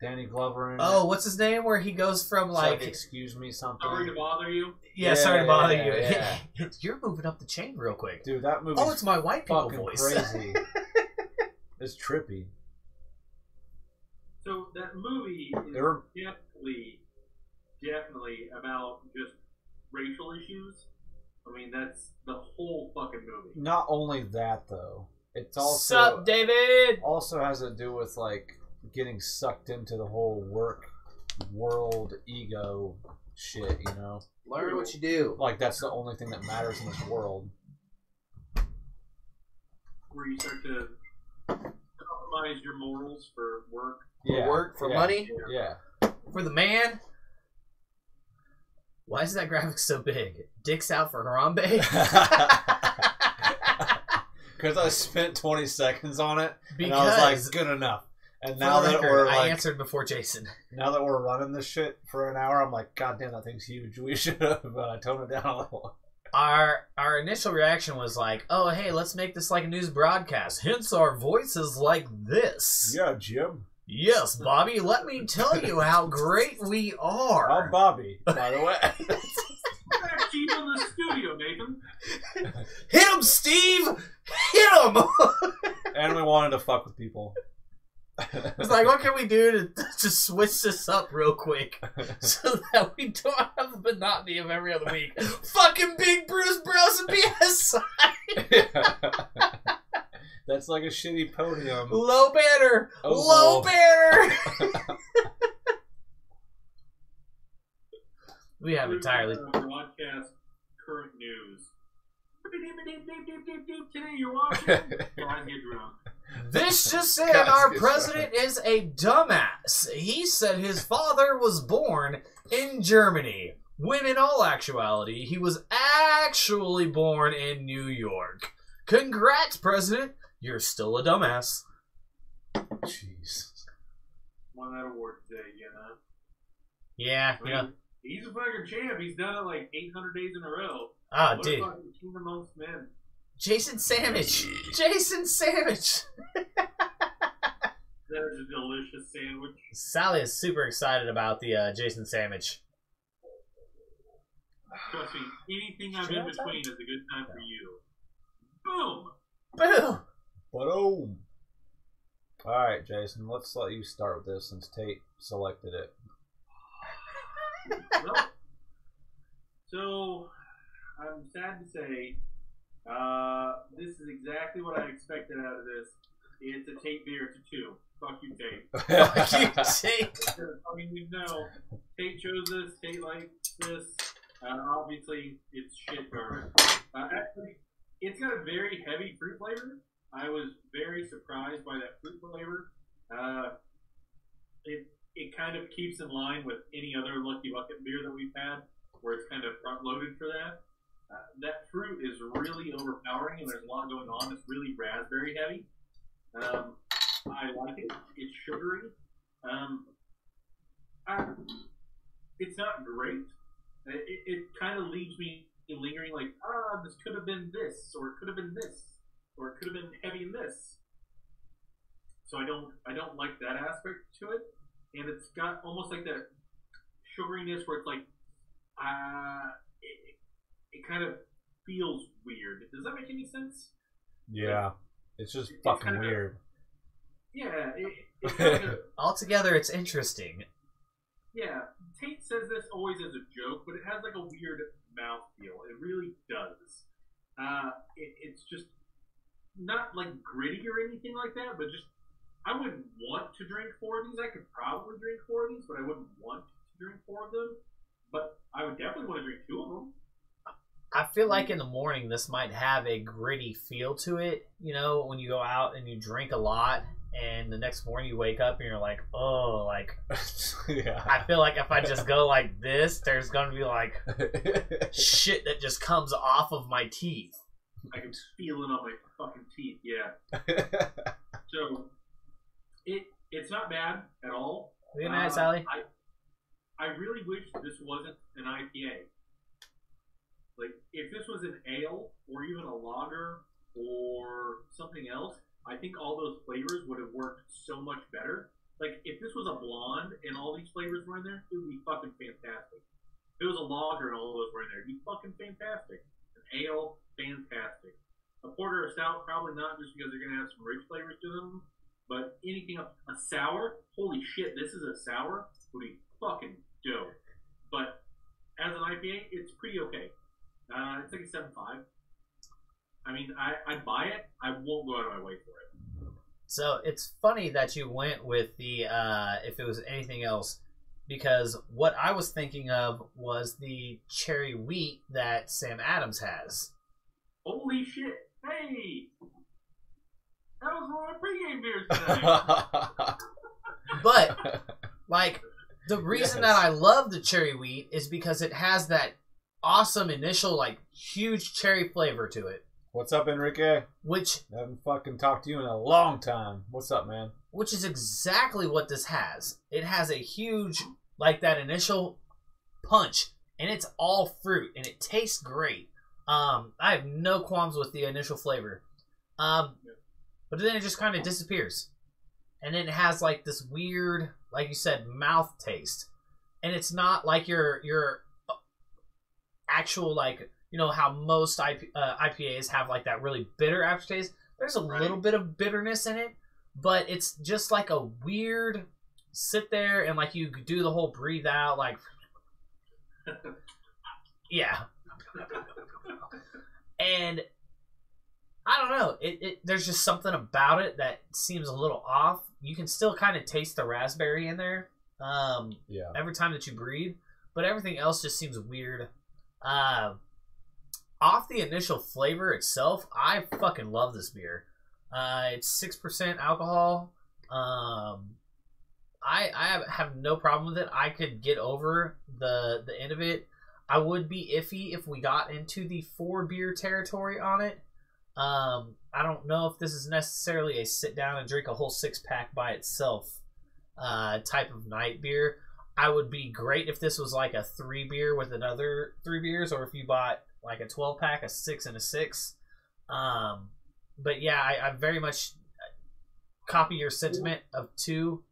Danny Glover in it. Oh, what's his name? Where he goes from like excuse me something. Sorry to bother you. Yeah, sorry to bother you. Yeah. You're moving up the chain real quick, dude. That movie. Oh, it's my white people fucking voice. Crazy. It's trippy. So that movie is definitely about just racial issues. I mean, that's the whole fucking movie. Not only that though, it's also Sup, David? Also has to do with like getting sucked into the whole world ego shit, you know? Learn what you do. Like that's the only thing that matters in this world. Where you start to compromise your morals for work. For work, for money? Yeah. For the man? Why is that graphic so big? Dicks out for Harambe? Because I spent 20 seconds on it, because and I was like, good enough. And now that we're like, I answered before Jason. Now that we're running this shit for an hour, I'm like, God damn, that thing's huge. We should have toned it down a little. Our initial reaction was like, oh, hey, let's make this like a news broadcast. Hence our voices like this. Yeah, Jim. Yes, Bobby, let me tell you how great we are. I'm Bobby, by the way. Back cheap in the studio, Nathan. Hit him, Steve! Hit him! And we wanted to fuck with people. It's like, what can we do to switch this up real quick so that we don't have the monotony of every other week? Fucking Big Brews, Bros, and BS. That's like a shitty podium. Low banner. Oh, low banner. We have entirely broadcast current news. Today you're watching. Guys get drunk. This just said our president is a dumbass. He said his father was born in Germany, when in all actuality, he was actually born in New York. Congrats, President. You're still a dumbass. Jeez. Won that award today, you know? Yeah, I mean, he's a fucking champ. He's done it like 800 days in a row. Oh, what dude. a fucking king amongst men. Jason Sandwich. Jason Sandwich. That is a delicious sandwich. Sally is super excited about the Jason Sandwich. Trust me, anything I'm in between is a good time for you. Boom! Boom! Boom! Alright, Jason, let's let you start with this since Tate selected it. Well, so, I'm sad to say, this is exactly what I expected out of this. It's a Tate beer. It's a 2. Fuck you, Tate. Fuck you, Tate. I mean, you know, Tate chose this. Tate likes this. Obviously, it's shit garbage. Actually, it's got a very heavy fruit flavor. I was very surprised by that fruit flavor. It kind of keeps in line with any other Lucky Bucket beer that we've had, where it's kind of front-loaded for that. That fruit is really overpowering, and there's a lot going on. It's really raspberry heavy. I like it. It's sugary. It's not great. It kind of leaves me lingering, like, this could have been this, or it could have been this, or it could have been heavy in this. So I don't like that aspect to it, and it's got almost like that sugariness where it's like, it kind of feels weird. Does that make any sense? Yeah, it's just fucking weird. Yeah, it's kind of, altogether, it's interesting. yeah, Tate says this always as a joke, but it has like a weird mouthfeel. It really does. It's just not like gritty or anything like that, but just I wouldn't want to drink 4 of these. I could probably drink 4 of these, but I wouldn't want to drink 4 of them. But I would definitely want to drink 2 of them. I feel like in the morning this might have a gritty feel to it. You know, when you go out and you drink a lot, and the next morning you wake up and you're like, oh, like, Yeah. I feel like if I just go like this, there's going to be like shit that just comes off of my teeth. I can feel it on my fucking teeth, yeah. So, it's not bad at all. Good night, Sally. I really wish this wasn't an IPA. Like, if this was an ale or even a lager or something else, I think all those flavors would have worked so much better. Like, if this was a blonde and all these flavors were in there, it would be fucking fantastic. If it was a lager and all those were in there, it'd be fucking fantastic. An ale, fantastic. A porter or stout, probably not, just because they're going to have some rich flavors to them. But anything else, a sour, holy shit, this is a sour, would be fucking dope. But as an IPA, it's pretty okay. It's like a 7.5. I mean, I'd buy it. I won't go out of my way for it. So it's funny that you went with the if it was anything else, because what I was thinking of was the cherry wheat that Sam Adams has. Holy shit! Hey, that was one of my pregame beers tonight. But like the reason that I love the cherry wheat is because it has that awesome initial like huge cherry flavor to it. What's up, Enrique? Which I haven't fucking talked to you in a long time. What's up, man? Which is exactly what this has. It has a huge, like that initial punch, and it's all fruit, and it tastes great. I have no qualms with the initial flavor. But then it just kind of disappears. And then it has like this weird, like you said, mouth taste. And it's not like your actual, like, you know how most IPAs have like that really bitter aftertaste. There's a little bit of bitterness in it, but it's just like a weird sit there and like you do the whole breathe out, like, yeah. And I don't know, there's just something about it that seems a little off. You can still kind of taste the raspberry in there, every time that you breathe, but everything else just seems weird. Off the initial flavor itself, I fucking love this beer. It's 6% alcohol. I have no problem with it. I could get over the end of it. I would be iffy if we got into the 4 beer territory on it. I don't know if this is necessarily a sit down and drink a whole 6-pack by itself type of night beer. I would be great if this was like a 3 beer with another 3 beers, or if you bought like a 12-pack, a 6 and a 6. But yeah, I very much copy your sentiment of 2.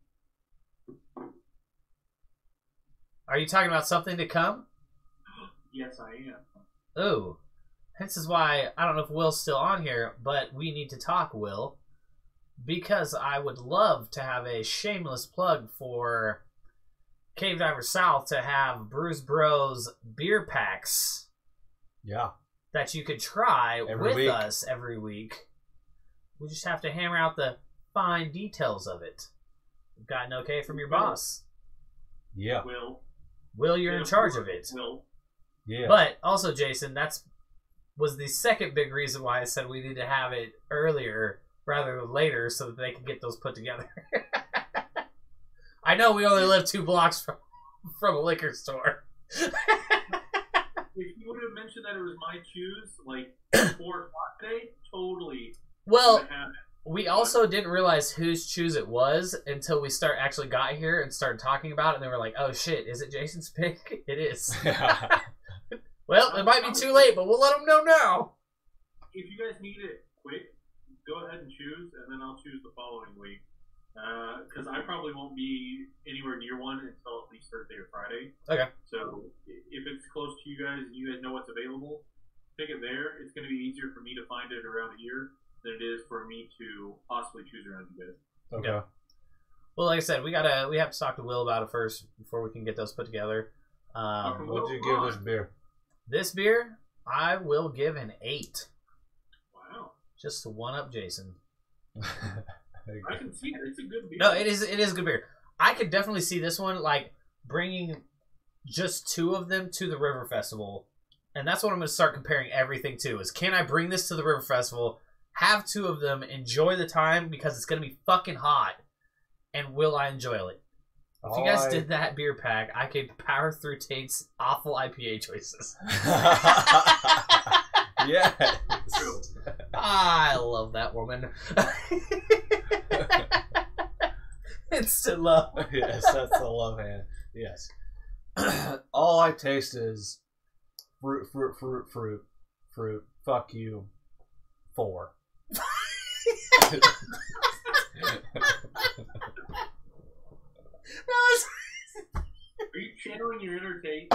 Are you talking about something to come? Yes, I am. Oh, this is why I don't know if Will's still on here, but we need to talk, Will, because I would love to have a shameless plug for Cave Diver South to have Brews Bros beer packs. Yeah. That you could try with week. us every week. We just have to hammer out the fine details of it. We've got an okay from your boss. Yeah. Will, you're in charge of it. Will. Yeah. But also, Jason, was the second big reason why I said we need to have it earlier rather than later so that they can get those put together. I know we only live 2 blocks from a liquor store. If you would have mentioned that it was my choose, like 4 o'clock today, totally. Well, we also didn't realize whose choose it was until we actually got here and started talking about it, and they were like, "Oh shit, is it Jason's pick?" It is. Well, it might be too late, but we'll let them know now. If you guys need it quick, go ahead and choose, and then I'll choose the following week. Because I probably won't be anywhere near one until at least Thursday or Friday. Okay. So if it's close to you guys and you guys know what's available, pick it there. It's going to be easier for me to find it around here than it is for me to possibly choose around you guys. Okay. Well, like I said, we have to talk to Will about it first before we can get those put together. What'd you give this beer? This beer, I will give an 8. Wow. Just to one up Jason. I can see it. It's a good beer. No, it is a good beer. I could definitely see this one like bringing just 2 of them to the River Festival, and that's what I'm going to start comparing everything to. Is can I bring this to the River Festival, have 2 of them, enjoy the time because it's going to be fucking hot, and will I enjoy it? If you guys did that beer pack, I could power through Tate's awful IPA choices. Yes. I love that woman. Instant love. Yes, that's the love hand. Yes. All I taste is fruit. Fuck you. 4. Are you channeling your inner Tate?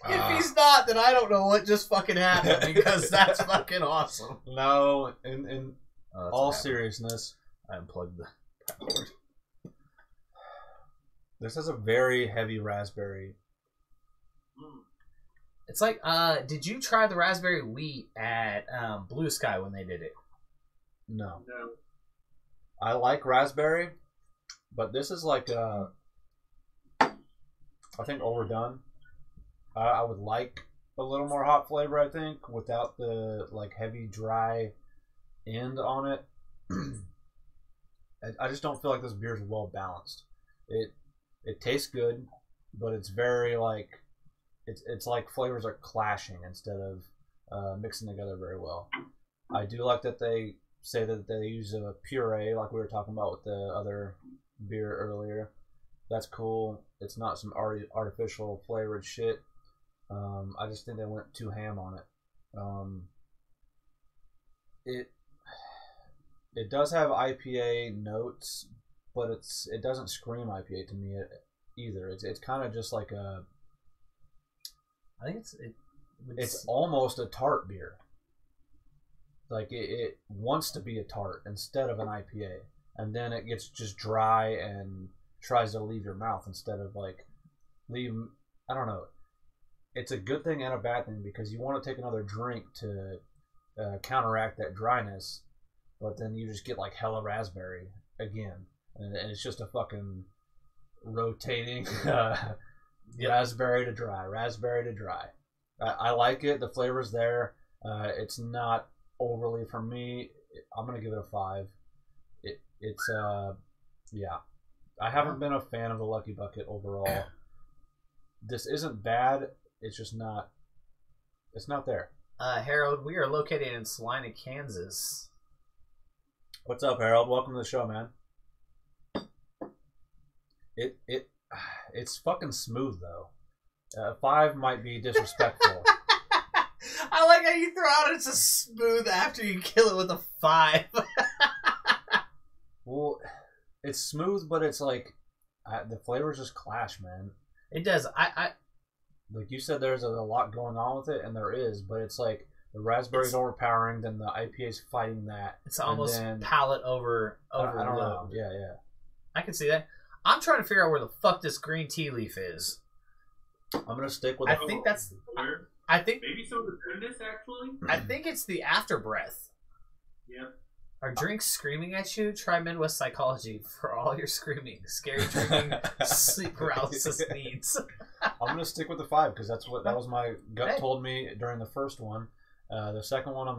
If he's not, then I don't know what just fucking happened because that's fucking awesome. No, in all seriousness, I unplugged the power. This has a very heavy raspberry. It's like, did you try the raspberry wheat at Blue Sky when they did it? No. No. I like raspberry, but this is like, I think overdone. I would like a little more hop flavor, I think, without the like heavy dry end on it. I just don't feel like this beer is well balanced. It tastes good, but it's very like it's like flavors are clashing instead of mixing together very well. I do like that they say that they use a puree like we were talking about with the other beer earlier. That's cool. It's not some artificial flavored shit. I just think they went too ham on it. It does have IPA notes, but it doesn't scream IPA to me either. It's kind of just like a. I think it's almost a tart beer. Like it wants to be a tart instead of an IPA, and then it gets just dry and tries to leave your mouth instead of like leave. I don't know. It's a good thing and a bad thing because you want to take another drink to counteract that dryness, but then you just get like hella raspberry again, and it's just a fucking rotating raspberry to dry, raspberry to dry. I like it. The flavor's there. It's not overly for me. I'm gonna give it a 5. It's yeah. I haven't been a fan of the Lucky Bucket overall. This isn't bad. It's just not. It's not there. Harold, we are located in Salina, Kansas. What's up, Harold? Welcome to the show, man. It's fucking smooth though. 5 might be disrespectful. I like how you throw out it's a smooth after you kill it with a 5. Well, it's smooth, but it's like the flavors just clash, man. It does. I like you said, there's a lot going on with it, and there is, but it's like the raspberry's overpowering, then the IPA's fighting that. It's almost palate over. I don't know. Yeah. I can see that. I'm trying to figure out where the fuck this green tea leaf is. I'm gonna stick with. I think that's. I think maybe some of the goodness actually. I think it's the after breath. Yeah. Are drinks screaming at you? Try Midwest Psychology for all your screaming, scary drinking, sleep paralysis needs. I'm gonna stick with the 5 because that was my gut told me during the first one. The second one, I'm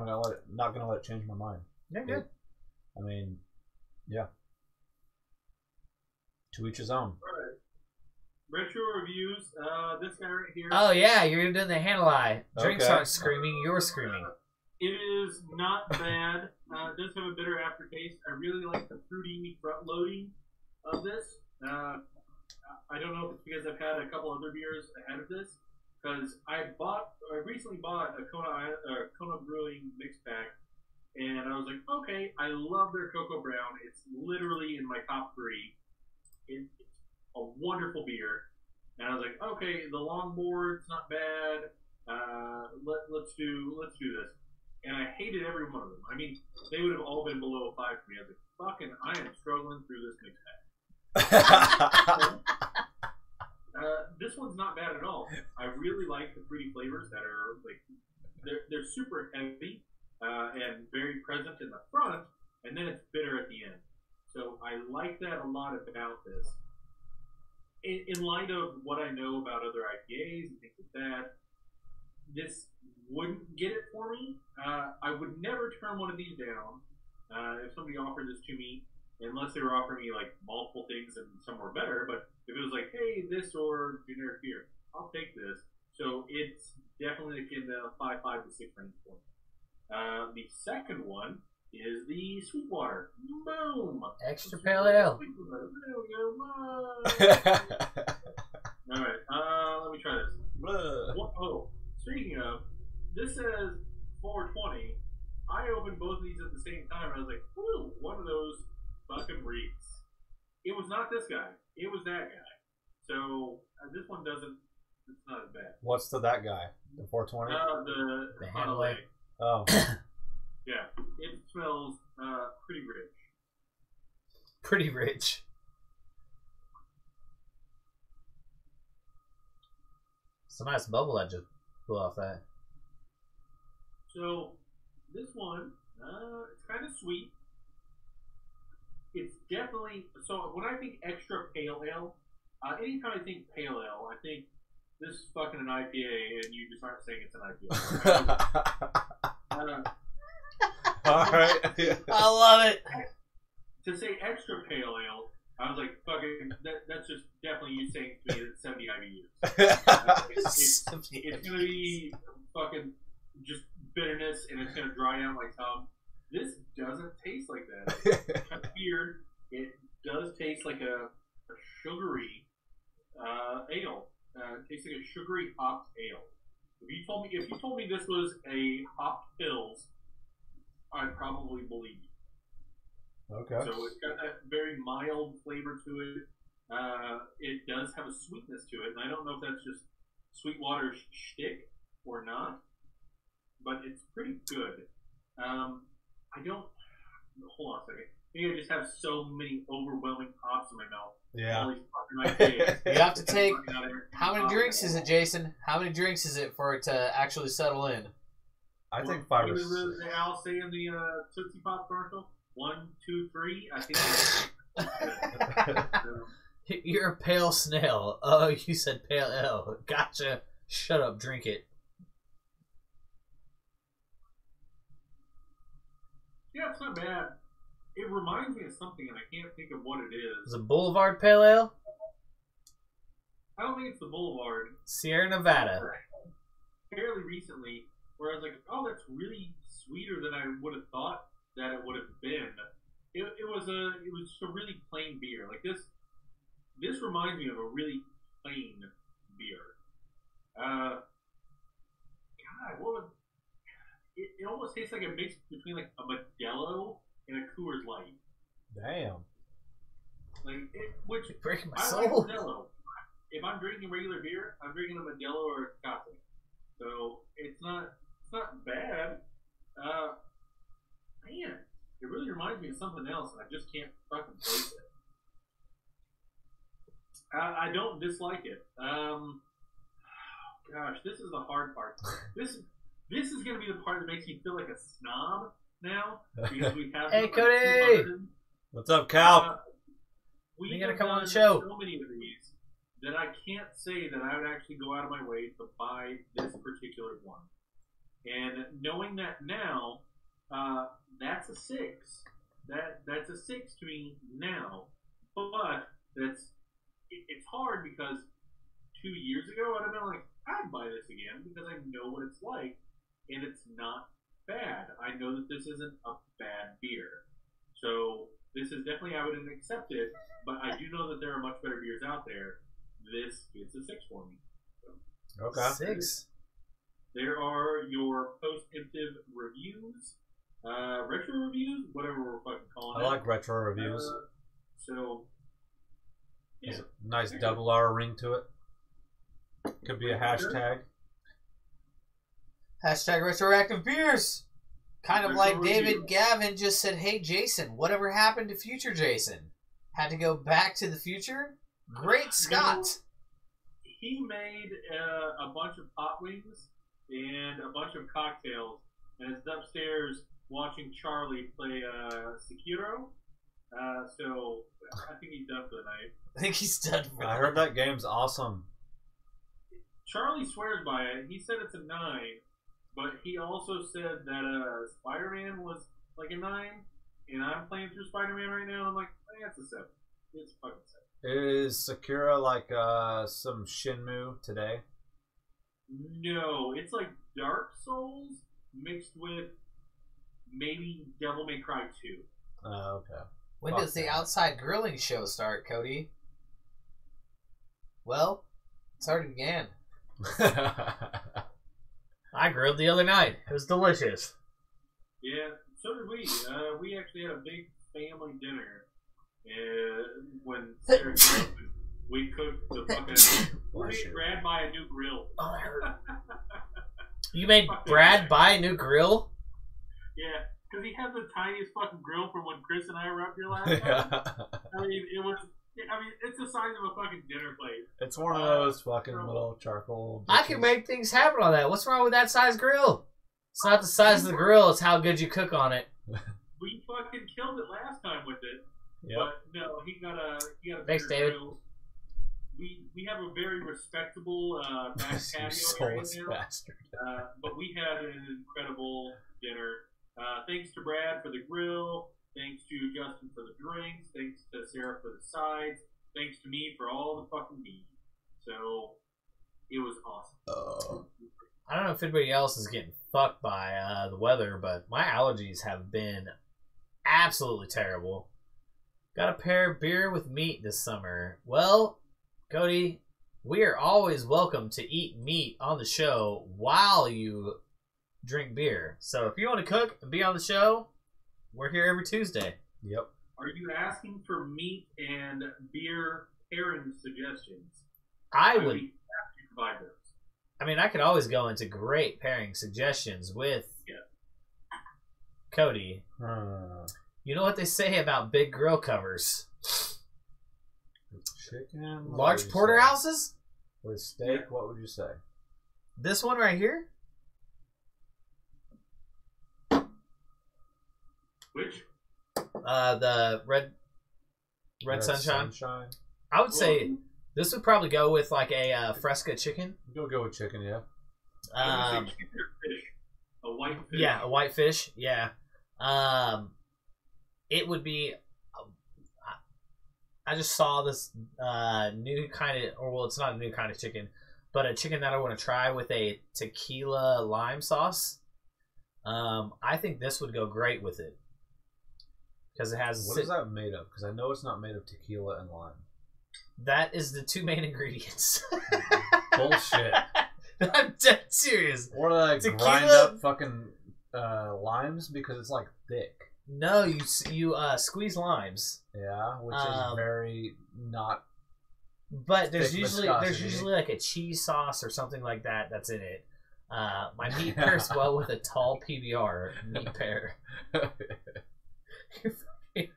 not gonna let it change my mind. Yeah, good. I mean, yeah. To each his own. All right. Retro reviews. This guy right here. Oh yeah, you're doing the handle eye. Drinks aren't screaming, you're screaming. It is not bad. It does have a bitter aftertaste. I really like the fruity front loading of this. I don't know if it's because I've had a couple other beers ahead of this, because I recently bought a Kona Brewing mix pack, and I was like, okay, I love their Cocoa Brown. It's literally in my top 3. It's a wonderful beer, and I was like, okay, the longboard's not bad. Let's do this. and I hated every one of them. I mean, they would have all been below a 5 for me. I was like, fucking, I am struggling through this mix pack. This one's not bad at all. I really like the fruity flavors that are like they're super heavy and very present in the front, and then it's bitter at the end. So I like that a lot about this. In light of what I know about other IPAs and things like that, this wouldn't get it for me. I would never turn one of these down if somebody offered this to me, unless they were offering me like multiple things and some were better. But if it was like, hey, this or generic beer, I'll take this. So it's definitely like in the 5.5 to 6 range for me. The second one is the Sweetwater. Boom! Extra pale ale. There we go. Alright, let me try this. Oh, speaking of, this says 420. I opened both of these at the same time, and I was like, ooh, one of those fucking reeks. It was not this guy. It was that guy. So, this one doesn't, it's not as bad. What's that guy? The 420? The Hanalei. Oh. Yeah, it smells pretty rich. Pretty rich. Some nice bubble that just blew off that. So, this one, it's kind of sweet. It's definitely, so when I think extra pale ale, anytime I think pale ale, I think this is fucking an IPA, and you just aren't saying it's an IPA. Alright. I love it. To say extra pale ale, I was like, fucking, that's just definitely you saying to me that it's 70 IBUs. It's going to be fucking just bitterness, and it's going to dry out my tongue. This doesn't taste like that. It's kind of weird. It does taste like a sugary ale. It tastes like a sugary hopped ale. If you told me this was a hopped Pils, I'd probably believe you. Okay. So it's got that very mild flavor to it. It does have a sweetness to it, and I don't know if that's just Sweetwater's shtick or not, but it's pretty good. I don't. Hold on a second. Maybe I just have so many overwhelming hops in my mouth. Yeah. All these fucking IPAs. You have to take. How many drinks is it, Jason? How many drinks is it for it to actually settle in? I think 5 or What 6. does the Al say in the Tootsie Pop commercial? 1, 2, 3. I think. You're a pale snail. Oh, you said pale ale. Gotcha. Shut up. Drink it. Yeah, it's not bad. It reminds me of something, and I can't think of what it is. Is it Boulevard Pale Ale? I don't think it's the Boulevard. Sierra Nevada. Fairly recently, where I was like, oh, that's really sweeter than I would have thought that it would have been. It was just a really plain beer. Like this reminds me of a really plain beer. God, what was it almost tastes like a mix between like a Modelo and a Coors Light. Damn. Like which You're breaking my I soul. like Modelo. If I'm drinking regular beer, I'm drinking a Modelo or a Tecate. So it's not bad. Man, it really reminds me of something else, and I just can't fucking place it. I don't dislike it. Gosh, this is the hard part. This is going to be the part that makes me feel like a snob now, because we have. Hey, Cody! What's up, Cal? You gotta come on the show. So many of these that I can't say that I would actually go out of my way to buy this particular one. And knowing that now, that's a 6. That's a 6 to me now. But it's hard because 2 years ago I'd have been like, I'd buy this again because I know what it's like, and it's not bad. I know that this isn't a bad beer. So this is definitely, I wouldn't accept it, but I do know that there are much better beers out there. This gets a 6 for me. So, Okay. 6. there are your post-emptive reviews, retro reviews, whatever we're fucking calling it. I like retro reviews. So, yeah. There's a nice double R ring to it. Could be a hashtag. Hashtag retroactive beers. Kind of There's like no David review. Gavin just said, "Hey Jason, whatever happened to future Jason? Had to go back to the future? Great Scott." He made a bunch of hot wings and a bunch of cocktails, and is upstairs watching Charlie play Sekiro. So I think he's done for the night. I think he's done. I heard that game's awesome. Charlie swears by it. He said it's a 9, but he also said that Spider-Man was like a 9, and I'm playing through Spider-Man right now. And I'm like, hey, that's a 7. It's a fucking 7. Is Sakura like some Shinmu today? No, it's like Dark Souls mixed with maybe Devil May Cry 2. Oh, okay. When Fuck does the that. outside grilling show start, Cody? Well, it's already began. I grilled the other night. It was delicious. Yeah, so did we. We actually had a big family dinner. When Sarah came up, we cooked the fucking. We made Brad buy a new grill. Oh, I heard. You made Brad buy a new grill? Yeah, because he had the tiniest fucking grill from when Chris and I were up here last time. I mean, it's the size of a fucking dinner plate. It's one of those fucking little charcoal. I can make things happen on that. What's wrong with that size grill? It's not the size of the grill, it's how good you cook on it. We fucking killed it last time with it. Yep. But no, he got a Thanks, bigger David. grill. We have a very respectable back You patio area soulless now. bastard. But we had an incredible dinner. Thanks to Brad for the grill. Thanks to Justin for the drinks. Thanks to Sarah for the sides. Thanks to me for all the fucking meat. So it was awesome. I don't know if anybody else is getting fucked by the weather, but my allergies have been absolutely terrible. Got to pair beer with meat this summer. Well, Cody, we are always welcome to eat meat on the show while you drink beer. So if you want to cook and be on the show, we're here every Tuesday. Yep. Are you asking for meat and beer pairing suggestions? I would. be happy to provide those. I mean, I could always go into great pairing suggestions with Cody. You know what they say about big grill covers? Chicken. what Large would you porterhouses? say? With steak, what would you say? This one right here? Which? The red sunshine. I would Well, say this would probably go with like a fresca chicken. Go with chicken, yeah. I would say chicken or fish. A white fish. Yeah, a white fish. Yeah. It would be. I just saw this new kind of, or well, it's not a new kind of chicken, but a chicken that I want to try with a tequila lime sauce. I think this would go great with it because it has. What is that made of? Because I know it's not made of tequila and lime. That is the two main ingredients. Bullshit. I'm dead serious. Or do they Tequila- grind up fucking limes because it's like thick. No, you squeeze limes. Yeah, which is very not. But there's Thick usually viscosity. like a cheese sauce or something like that that's in it. My meat pairs well with a tall PBR meat pair.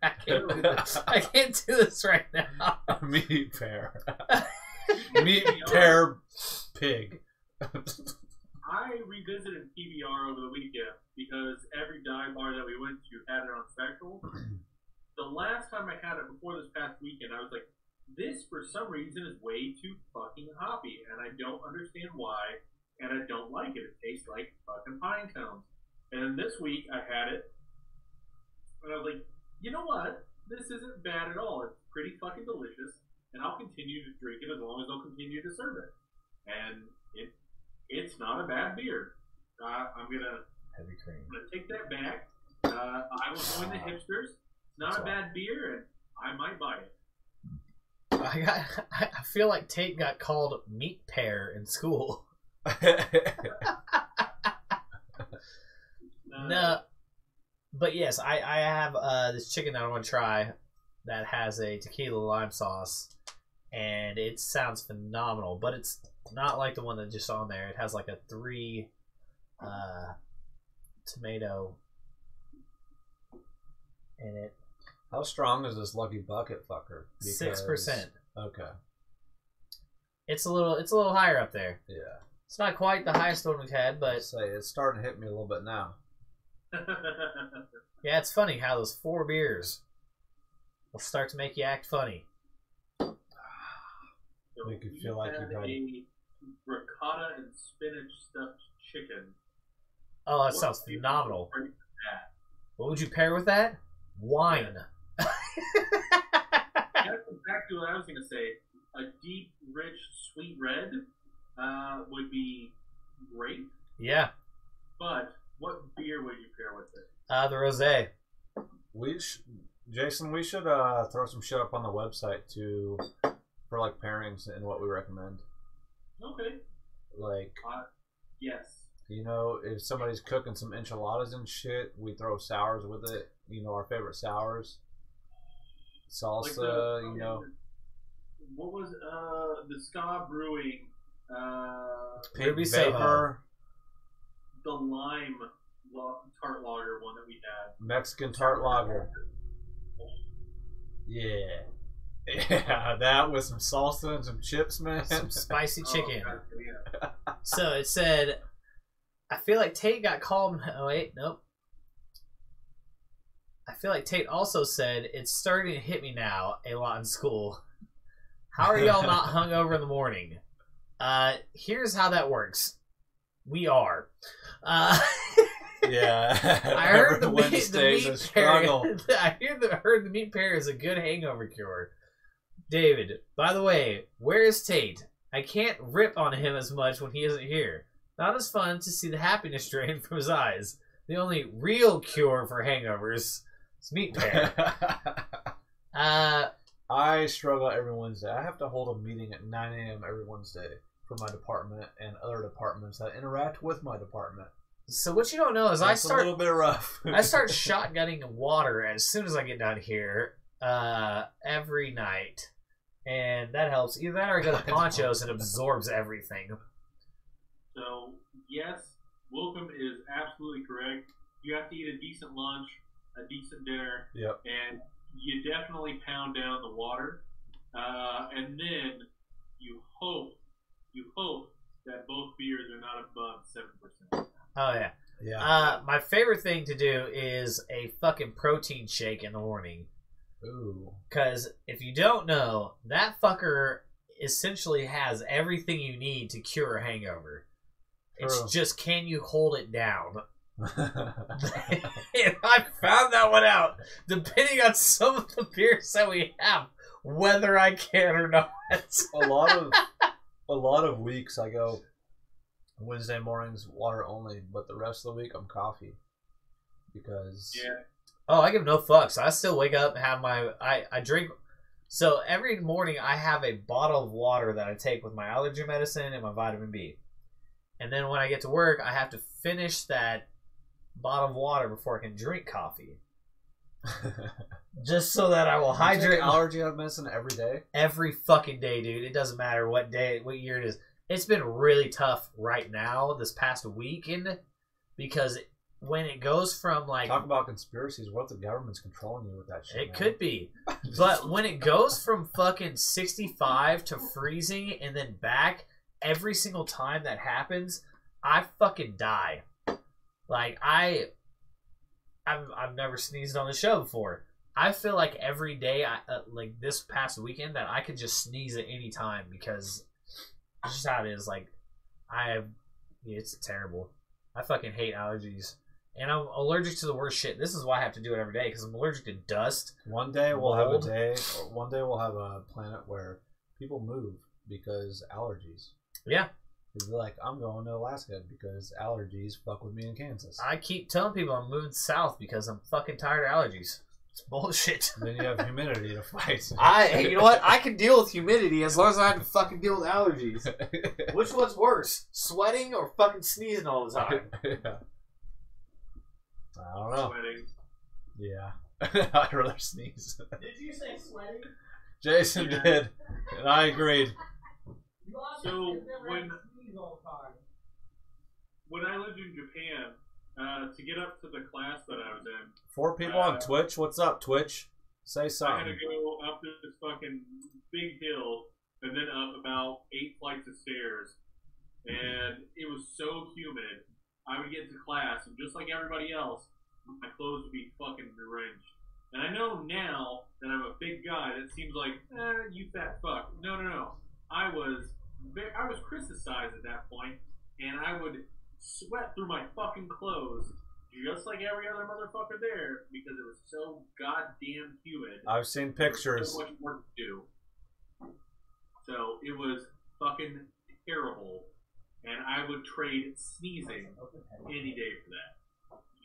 I can't do this. I can't do this right now. Meat pear. Meat pear pig. I revisited PBR over the weekend because every dive bar that we went to had it on special. The last time I had it before this past weekend, I was like, this for some reason is way too fucking hoppy, and I don't understand why, and I don't like it. It tastes like fucking pine cones. And this week I had it, and I was like, you know what? This isn't bad at all. It's pretty fucking delicious, and I'll continue to drink it as long as they'll continue to serve it. And it's not a bad beer. I'm gonna Heavy cream. take that back. I was going to hipsters. It's not a bad beer, and I might buy it. I feel like Tate got called meat pear in school. No, but yes, I have this chicken that I want to try that has a tequila lime sauce, and it sounds phenomenal. But it's not like the one that just on there. It has like a 3 tomato in it. How strong is this Lucky Bucket fucker? 6%. Okay. It's a little higher up there. Yeah. It's not quite the highest one we've had, but Say it's starting to hit me a little bit now. yeah, it's funny how those 4 beers will start to make you act funny. Make you feel like you've had a ricotta and spinach stuffed chicken. Oh, that sounds phenomenal. What would you pair with that? Wine. That's exactly what I was going to say. A deep, rich, sweet red would be great. Yeah. But what beer would you pair with it? The rosé. Jason, we should throw some shit up on the website for like pairings and what we recommend. Okay. Like, yes. You know, if somebody's cooking some enchiladas and shit, we throw sours with it. You know, our favorite sours. Salsa, like you know. What was the Ska Brewing Ruby Vapor. The lime tart lager one that we had. Mexican tart lager. Yeah. Yeah, that with some salsa and some chips, man. Some spicy chicken. Oh, yeah. So it said, I feel like Tate got called. Oh, wait, nope. I feel like Tate also said, it's starting to hit me now a lot in school. How are y'all not hungover in the morning? Here's how that works. We are. Yeah. I heard the Wednesday's meat a struggle. heard the meat pair is a good hangover cure. David, by the way, where is Tate? I can't rip on him as much when he isn't here. Not as fun to see the happiness drain from his eyes. The only real cure for hangovers is meat pair. I struggle every Wednesday. I have to hold a meeting at 9 a.m. every Wednesday for my department and other departments that interact with my department. So what you don't know is It's a little bit rough. I start shotgunning water as soon as I get down here every night. And that helps. Either that or I go to Poncho's and absorbs everything. So, yes, Wilcom is absolutely correct. You have to eat a decent lunch, a decent dinner, Yep. and you definitely pound down the water. And then you hope that both beers are not above 7%. Oh, yeah. Yeah. My favorite thing to do is a fucking protein shake in the morning. Ooh. Because if you don't know, that fucker essentially has everything you need to cure a hangover. It's True. just, can you hold it down? And I found that one out. Depending on some of the beers that we have, whether I can or not. a lot of weeks I go Wednesday mornings water only, but the rest of the week I'm coffee because Oh, I give no fucks. I still wake up and have I drink. So every morning I have a bottle of water that I take with my allergy medicine and my vitamin B. And then when I get to work, I have to finish that bottle of water before I can drink coffee. Just so that I will hydrate. Allergy medicine every day? Every fucking day, dude. It doesn't matter what day, what year it is. It's been really tough right now, this past weekend, because when it goes from like... Talk about conspiracies. What if the government's controlling you with that shit? It could be. But when it goes from fucking 65 to freezing and then back, every single time that happens, I fucking die. Like, I've never sneezed on the show before. I feel like every day, like this past weekend, that I could just sneeze at any time because it's just how it is. Like, it's terrible. I fucking hate allergies. And I'm allergic to the worst shit. This is why I have to do it every day, because I'm allergic to dust. One day we'll have mold. one day we'll have a planet where people move because allergies. Yeah. They'll be like, I'm going to Alaska because allergies fuck with me in Kansas. I keep telling people I'm moving south because I'm fucking tired of allergies. It's bullshit. Then you have humidity to fight. You know what? I can deal with humidity as long as I have to fucking deal with allergies. Which one's worse? Sweating or fucking sneezing all the time? Yeah. I don't know. Sweating. Yeah. I'd rather sneeze. Did you say sweating? Jason did, and I agreed. So when I lived in Japan, to get up to the class that I was in. 4 people on Twitch. What's up, Twitch? Say I had something. to go up this fucking big hill and then up about 8 flights of stairs. And it was so humid. I would get to class, and just like everybody else, my clothes would be fucking deranged. And I know now that I'm a big guy, that seems like, you fat fuck. No. I was criticized at that point, and I would sweat through my fucking clothes, just like every other motherfucker there, because it was so goddamn humid. I've seen pictures. So much work to do. So it was fucking terrible, and I would trade sneezing any day for that.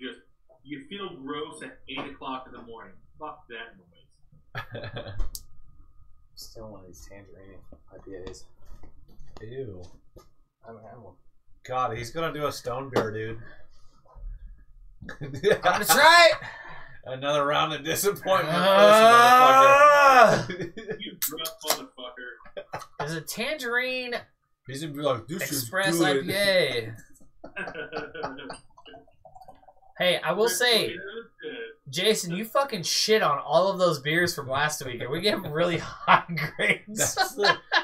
Just, you feel gross at 8 o'clock in the morning. Fuck that noise. Still one of these tangerine IPAs. Ew. I haven't had one. God, he's gonna do a stone beer, dude. I'm gonna try it! Another round of disappointment for this motherfucker. You drunk motherfucker. There's a tangerine He's gonna be like, this Express is good. IPA. Hey, I will say, Jason, you fucking shit on all of those beers from last week, and we gave them really high grades.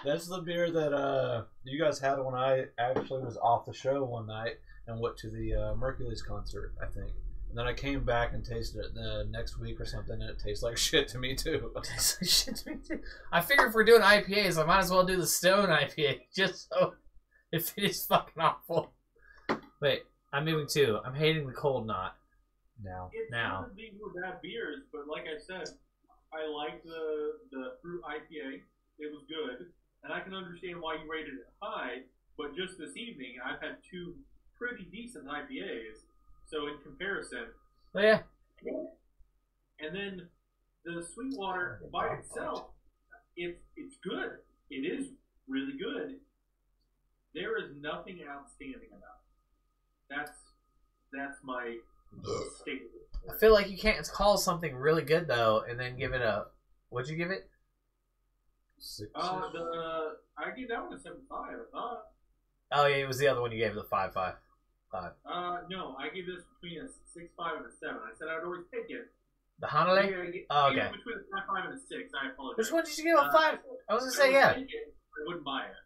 That's the beer that you guys had when I actually was off the show one night and went to the Mercury's concert, I think. And then I came back and tasted it the next week or something, and it tastes like shit to me too. It tastes like shit to me too. I figured if we're doing IPAs, I might as well do the Stone IPA, just so if it is fucking awful. Wait, I'm moving too. I'm hating the cold knot. It's Now. not that these were bad beers, but like I said, I liked the fruit IPA. It was good, and I can understand why you rated it high. But just this evening, I've had 2 pretty decent IPAs. So in comparison, Oh yeah. and then the Sweetwater by itself, it's good. It is really good. There is nothing outstanding about it. That's my statement. I feel like you can't call something really good though, and then give it a. What'd you give it? 6. I gave that one a 7.5. I thought. Oh yeah, it was the other one you gave the 5.5. No, I gave this between a 6.5 and a 7. I said I'd always take it. The Hanale? Oh, okay. Between a 5.5 and a 6. I apologize. Which one did you give a 5? I was gonna say yeah. I wouldn't buy it.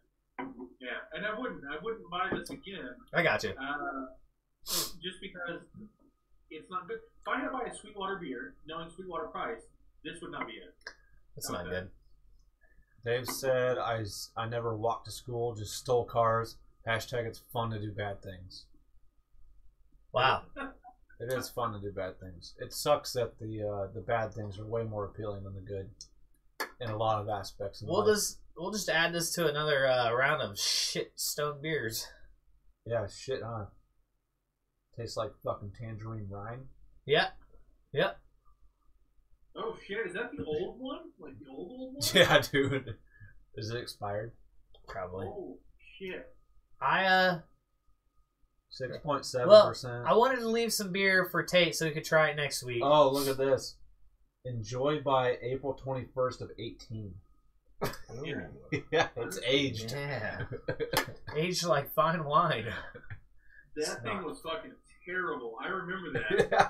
Yeah, and I wouldn't buy this again. I got you. Just because it's not good. If I had to buy a Sweetwater beer, knowing Sweetwater price, this would not be it. That's not good. Dave said, I never walked to school, just stole cars. Hashtag it's fun to do bad things. Wow. It is fun to do bad things. It sucks that the bad things are way more appealing than the good in a lot of aspects. We'll just add this to another round of shit stone beers. Yeah, shit, huh? Tastes like fucking tangerine rind. Yep. Yep. Oh shit, is that the old one? Like the old one? Yeah, dude. Is it expired? Probably. Oh shit. 6.7%. Well, I wanted to leave some beer for Tate so we could try it next week. Oh, look at this. Enjoyed by April 21st of 18. Yeah, it's aged. Yeah. Aged like fine wine. That thing was fucking terrible. I remember that. Yeah.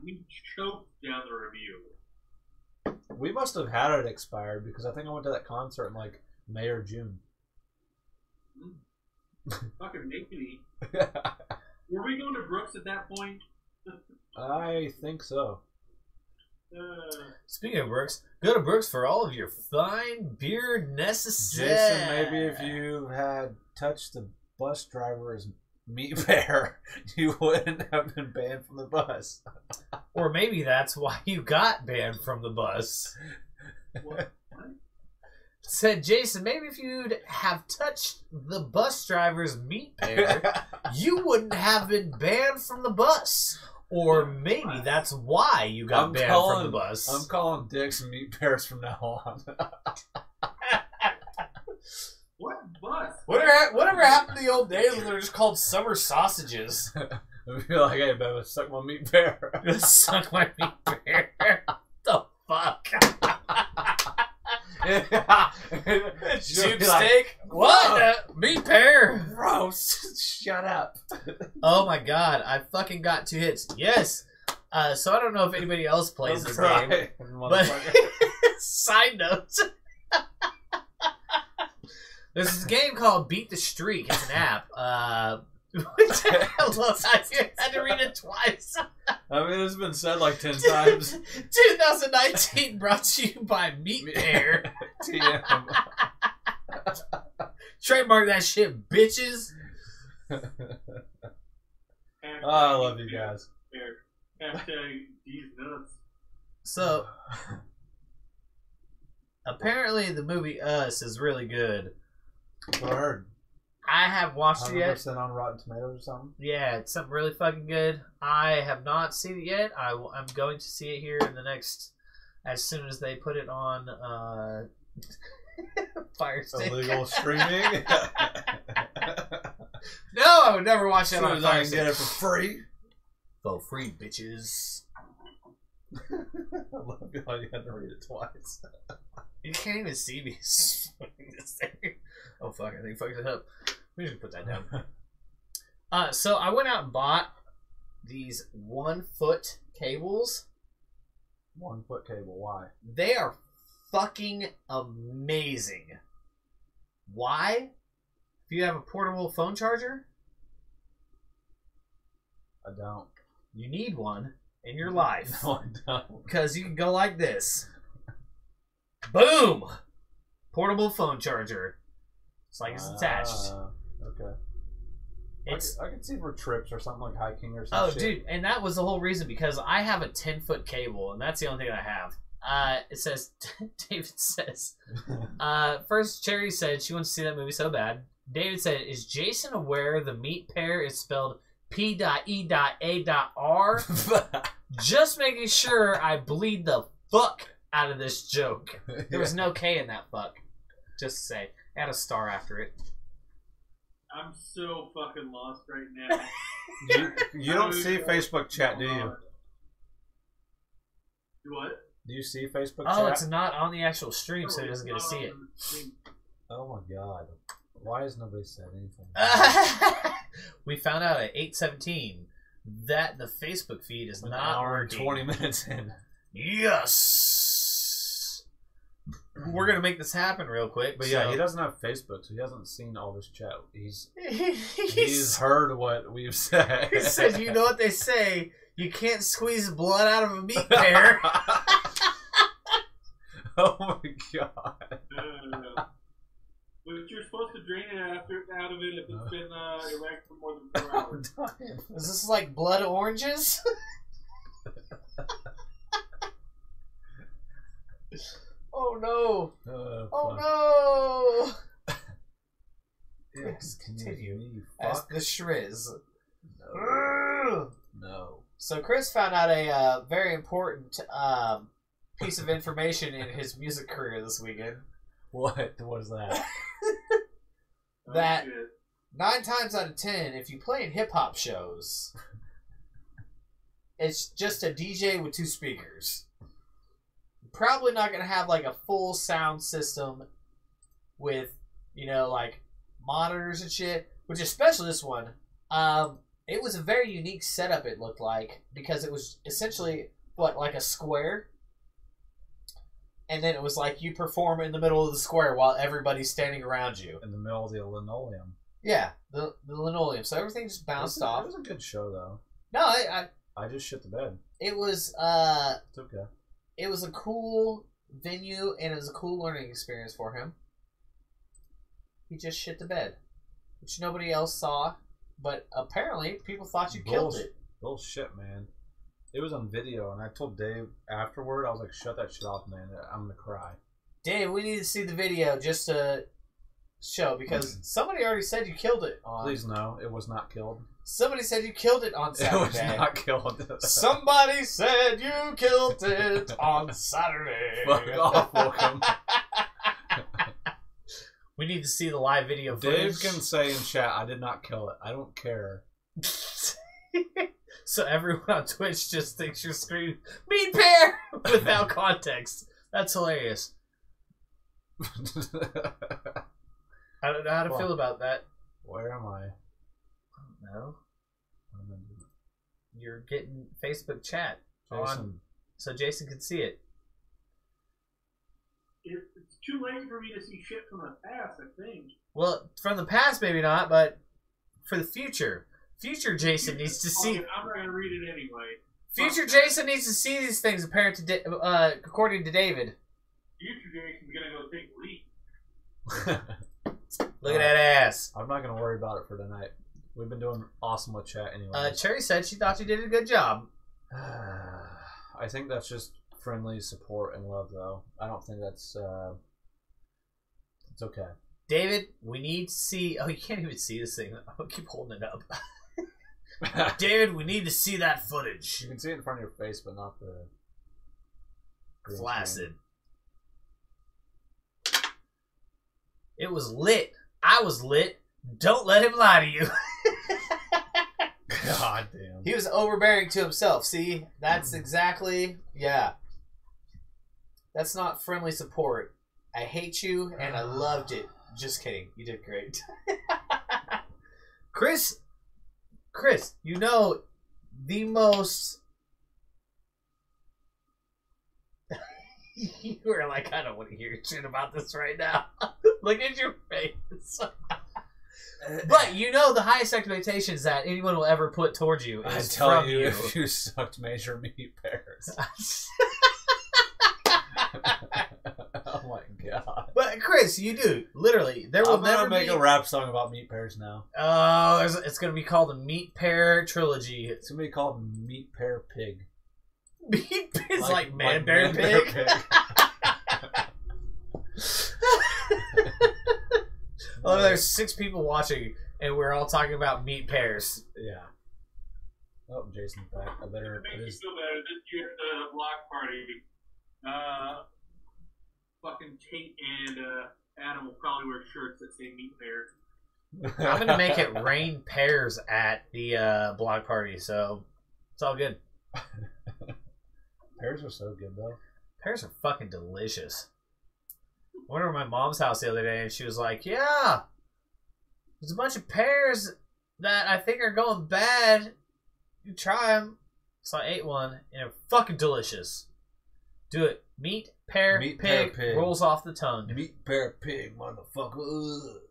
We choked down the review. We must have had it expired because I think I went to that concert in like May or June. Fucking make me. Were we going to Brooks at that point? I think so. Speaking of Brooks, go to Brooks for all of your fine beer necessary. Jason, maybe if you had touched the bus driver's meat bear, you wouldn't have been banned from the bus. Or maybe that's why you got banned from the bus. What? Said Jason, maybe if you'd have touched the bus driver's meat bear, you wouldn't have been banned from the bus. Or maybe that's why you got banned from the bus. I'm calling dicks meat bears from now on. What bus? Whatever happened to the old days when they were just called summer sausages? I'd be like, hey, baby, suck my meat bear. Suck my meat bear. The fuck? Soup steak? What? Meat pear? Gross. Shut up. Oh my god, I fucking got 2 hits. Yes. So I don't know if anybody else plays this game. But side note. There's a game called Beat the Streak. It's an app. Which I had to read it twice. I mean, it's been said like 10 times. 2019 brought to you by Meat Pear. TM. Trademark that shit, bitches. I love you guys. Hashtag these nuts. So, apparently the movie Us is really good. That's what I heard. I have watched it yet. 100% on Rotten Tomatoes or something? Yeah, it's something really fucking good. I have not seen it yet. I'm going to see it here in the next, as soon as they put it on Fire Stick. Illegal streaming? No, I would never watch that So on I Fire can Stick. get it for free? For free, bitches. I love how you had to read it twice. You can't even see me swinging this thing. Oh fuck, I think I fucked it up. We should put that down. So I went out and bought these 1-foot cables. 1-foot cable, why? They are fucking amazing. Why? If you have a portable phone charger, I don't. you need one in your life. No, I don't. Because you can go like this. Boom! Portable phone charger. It's like it's attached. Okay. It's I could see for trips or something like hiking or oh, something. dude, and that was the whole reason because I have a 10-foot cable, and that's the only thing I have. It says David says. First, Cherry said she wants to see that movie so bad. David said, "Is Jason aware the meat pear is spelled P.E.A.R?" Just making sure I bleed the fuck out of this joke. There was no K in that fuck. Just to say. Add a star after it. I'm so fucking lost right now. You don't see Facebook chat, do you? Do what? Do you see Facebook Oh, chat? it's not on the actual stream, so he No, doesn't get to it's see not it. on the screen. Oh my god. Why has nobody said anything? We found out at 8:17 that the Facebook feed is An not hour and working. 20 minutes in. Yes. We're gonna make this happen real quick. But so. yeah, he doesn't have Facebook, so he hasn't seen all this chat. He's He's heard what we've said. he said, "You know what they say? You can't squeeze blood out of a meat pear." Oh my god. No. But you're supposed to drain it out of it if it's been erect for more than 4 hours. Is this like blood oranges? Oh no! Oh no! Yes, continue. You As fuck. the Shriz. No. No. So Chris found out a very important piece of information in his music career this weekend. What? What is that? That Oh, shit. 9 times out of 10, if you play in hip-hop shows, it's just a DJ with 2 speakers. Probably not going to have like a full sound system with, you know, like monitors and shit, which especially this one. It was a very unique setup, it looked like, because it was essentially, like a square. And then it was like you perform in the middle of the square while everybody's standing around you. In the middle of the linoleum. Yeah, the linoleum. So everything just bounced off. It was a good show, though. No, I just shit the bed. it was It's okay. it was a cool venue and it was a cool learning experience for him. He just shit the bed, which nobody else saw, but apparently people thought you killed it. Bullshit, man. It was on video, and I told Dave afterward, I was like, shut that shit off, man. I'm going to cry. Dave, we need to see the video just to show, because somebody already said you killed it on... Please no, it was not killed. Somebody said you killed it on Saturday. It was not killed. Somebody said you killed it on Saturday. Fuck off, Welcome. We need to see the live video Dave footage. can say in chat, I did not kill it. I don't care. So everyone on Twitch just thinks you're screaming, "Meat pear!" without context. That's hilarious. I don't know how to feel about that. Where am I? I don't know. You're getting Facebook chat on, so Jason can see it. It's too late for me to see shit from the past, I think. Well, from the past, maybe not, but for the future. Future Jason needs to see... I'm not going to read it anyway. Future Jason needs to see these things, according to David. Future Jason's going to go take a leak. Look at that ass. I'm not going to worry about it for tonight. We've been doing awesome with chat anyway. Cherry said she thought you did a good job. I think that's just friendly support and love, though. I don't think that's... it's okay. David, we need to see... Oh, you can't even see this thing. I'll keep holding it up. David, we need to see that footage. You can see it in front of your face, but not the... Flaccid. It was lit. I was lit. Don't let him lie to you. God damn. He was overbearing to himself. See? That's exactly... Yeah. That's not friendly support. I hate you, and I loved it. Just kidding. You did great. Chris, you know the most... You were like, I don't want to hear shit about this right now. Look at your face. But you know the highest expectations that anyone will ever put towards you is tell from you you. if you sucked major meat pears. Oh my god. But Chris, you do. Literally. There will never make be... a rap song about meat pears now. Oh, it's going to be called the Meat Pear Trilogy. It's going to be called Meat Pear Pig. Meat Pear is like Man Bear Pig. Oh, there's 6 people watching, and we're all talking about meat pears. Yeah. Oh, Jason's back. I better. It makes me feel better. This year at the block party, fucking Tate and Adam will probably wear shirts that say meat pear. I'm going to make it rain pears at the block party, so it's all good. Pears are so good, though. Pears are fucking delicious. I went over to my mom's house the other day, and she was like, yeah, there's a bunch of pears that I think are going bad. You try them. So I ate one, and they're fucking delicious. Do it. Meat, pear, pig, rolls off the tongue. Meat, pear, pig, motherfucker.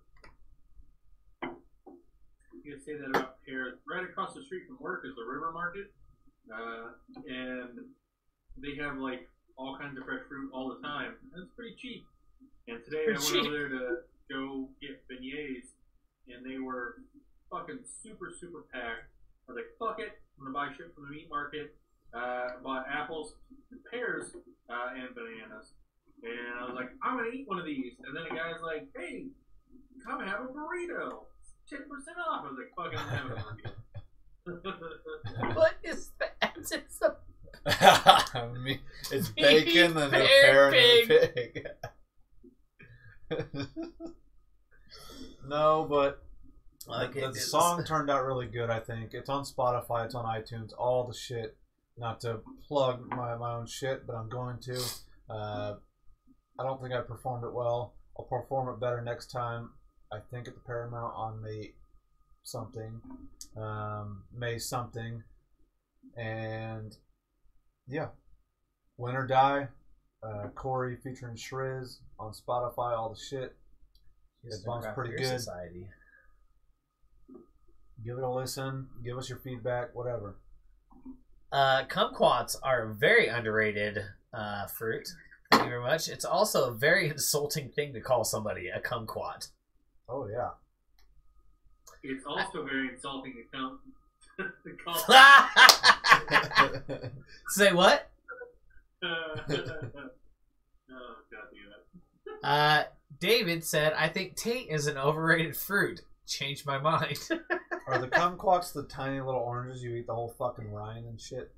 You can say that about pears. Right across the street from work is the River Market, and they have like all kinds of fresh fruit all the time. And it's pretty cheap. And today I went over there to go get beignets, and they were fucking super, super packed. I was like, fuck it, I'm gonna buy shit from the meat market. Bought apples, pears, and bananas. And I was like, I'm gonna eat one of these. And then a guy's like, hey, come have a burrito. 10% off. I was like, fuck it, I'm having a burrito. What is that? It's bacon and a pear and a pig. No, but the song turned out really good, I think. It's on Spotify, it's on iTunes, all the shit. Not to plug my own shit, but I'm going to. I don't think I performed it well. I'll perform it better next time. I think at the Paramount on May something. And yeah. Win or Die. Corey featuring Shriz on Spotify, all the shit. It bumps pretty good. Society. Give it a listen. Give us your feedback, whatever. Kumquats are a very underrated fruit. Thank you very much. It's also a very insulting thing to call somebody a kumquat. Oh, yeah. It's also very insulting to call Say what? Oh, God damn it. David said, I think Tate is an overrated fruit. Changed my mind. Are the kumquats the tiny little oranges you eat the whole fucking rind and shit?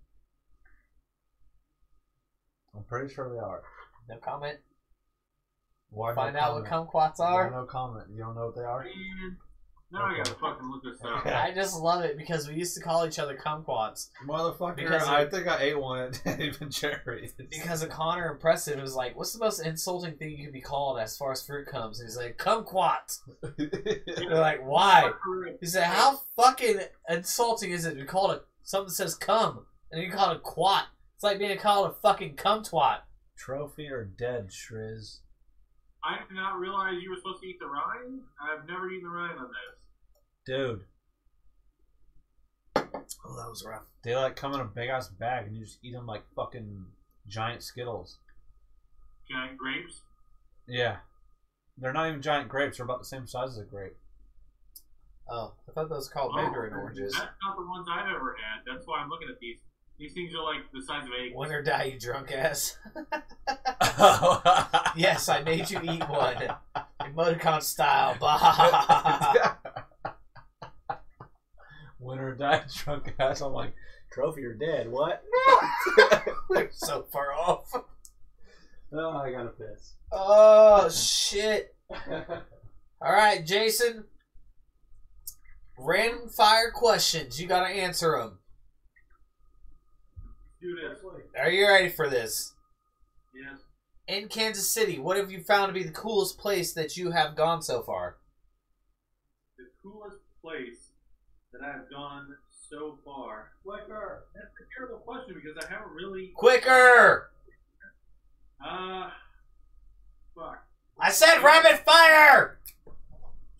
I'm pretty sure they are. No comment. Why Find no out comment? what kumquats are. Why no comment? You don't know what they are? Now I gotta fucking look this up. I just love it because we used to call each other kumquats. Motherfucker, Because I think I ate one and didn't even cherry. Because of Connor and Preston was like, what's the most insulting thing you can be called as far as fruit comes? And he's like, kumquat. They're like, why? He said, how fucking insulting is it to be called something that says cum and you call it a quat? It's like being called a fucking cum twat. Trophy or dead, Shriz? I did not realize you were supposed to eat the rind. I've never eaten the rind on this. Dude. Oh, that was rough. They like come in a big ass bag and you just eat them like fucking giant Skittles. Giant grapes. Yeah. They're not even giant grapes. They're about the same size as a grape. Oh, I thought those were called mandarin oranges. That's not the ones I've ever had. That's why I'm looking at these. These things are like the size of eggs. Win or die, you drunk ass. Yes, I made you eat one. Emoticon style. Bah. Win or die, drunk ass. I'm like, trophy or dead. What? We're so far off. Oh, I gotta piss. Oh, shit. All right, Jason. Random fire questions. You gotta answer them. Do this. Are you ready for this? Yes. In Kansas City, what have you found to be the coolest place that you have gone so far? The coolest place that I've gone so far. Quicker. That's a terrible question because I haven't really. Quicker! Fuck. I said rapid fire!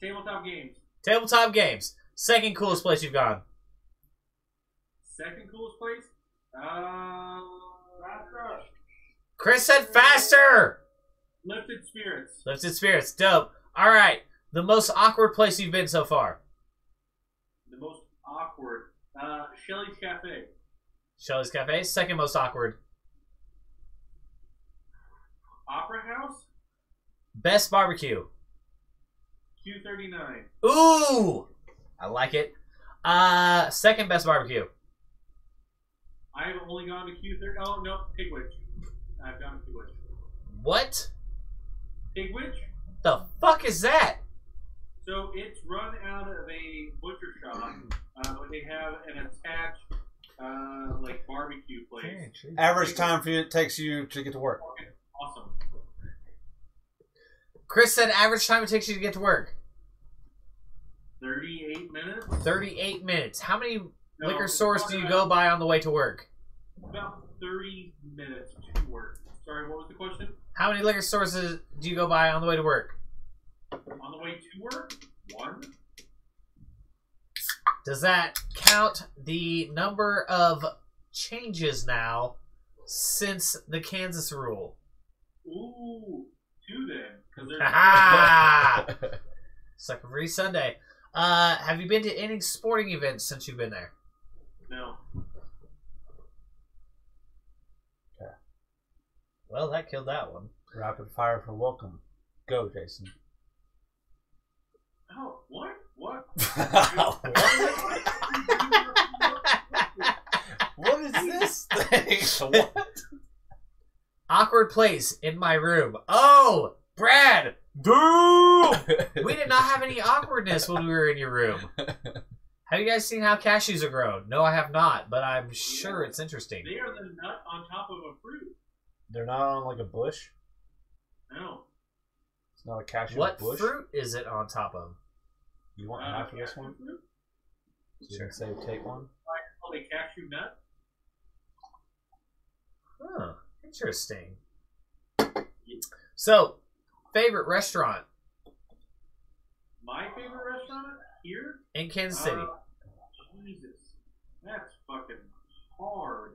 Tabletop games. Tabletop games. Second coolest place you've gone. Second coolest place? Faster. Chris said faster! Lifted Spirits. Lifted Spirits. Dope. Alright. The most awkward place you've been so far. The most awkward. Shelley's Cafe. Shelley's Cafe. Second most awkward. Opera House. Best barbecue. Q39. Ooh! I like it. Second best barbecue. I've only gone to Q30. Oh, no. Pigwitch. I've gone to Pigwitch. What? Pigwitch? The fuck is that? So it's run out of a butcher shop, but they have an attached, like, barbecue place. Average time for you it takes you to get to work. Okay, awesome. Chris said average time it takes you to get to work. 38 minutes? 38 minutes. How many No, liquor stores do you go by on the way to work? About 30 minutes to work. Sorry, what was the question? How many liquor stores do you go by on the way to work? On the way to work? One. Does that count the number of changes now since the Kansas rule? Ooh, two then. Because there's Ha! Sucker Free Sunday. Have you been to any sporting events since you've been there? no. Well, that killed that one. Rapid fire for welcome. Go, Jason. Oh, what? What? What is this thing? What? Awkward place in my room. Oh, Brad! Boo! We did not have any awkwardness when we were in your room. Have you guys seen how cashews are grown? No, I have not, but I'm sure it's interesting. They are the nut on top of a fruit. They're not on like a bush? No. It's not a cashew What bush? fruit is it on top of? You want half of this Cashew one? fruit? So you can say take one? Called a cashew nut. Huh, interesting. So, favorite restaurant My favorite restaurant here? in Kansas City? Jesus. That's fucking hard.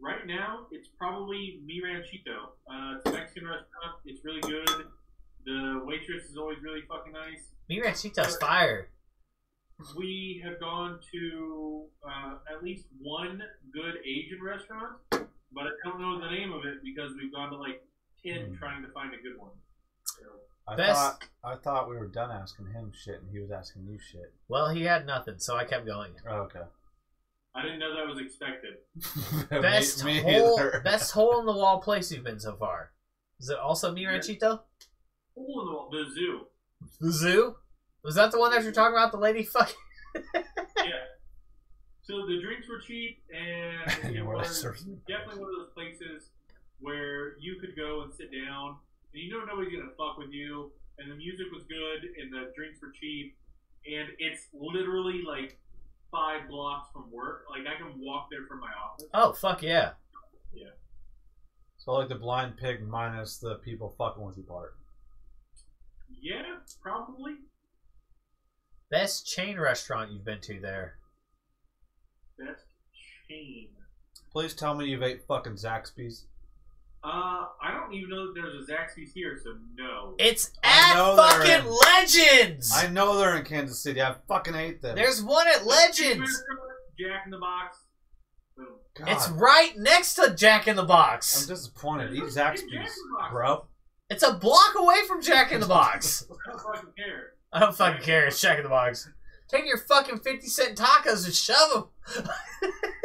Right now, it's probably Mi Ranchito. It's a Mexican restaurant. It's really good. The waitress is always really fucking nice. Mi Ranchito's fire. We have gone to at least one good Asian restaurant, but I don't know the name of it because we've gone to like 10 trying to find a good one. So, I thought we were done asking him shit and he was asking you shit. Well, he had nothing, so I kept going. Oh, okay. I didn't know that was expected. Best Me hole, either. best hole in the wall place you've been so far. Is it also Mi Ranchito? Oh, the zoo. The zoo? Was that the one that you're talking about? The lady fucking. Yeah. So the drinks were cheap, and it was definitely one of those places where you could go and sit down, and you know nobody's gonna fuck with you, and the music was good, and the drinks were cheap, and it's literally like 5 blocks from work. Like I can walk there from my office. Oh fuck yeah. Yeah. So like the blind pig minus the people fucking with you part. Yeah, probably. Best chain restaurant you've been to there? Best chain. Please tell me you've ate fucking Zaxby's. I don't even know that there's a Zaxby's here, so no. It's at fucking Legends! I know they're in Kansas City. I fucking ate them. There's one at Legends! Jack in the Box. Boom. God. It's right next to Jack in the Box. I'm disappointed. Eat Zaxby's, bro. It's a block away from Jack in the Box. I don't fucking care. I don't fucking care. It's Jack in the Box. Take your fucking 50-cent tacos and shove them.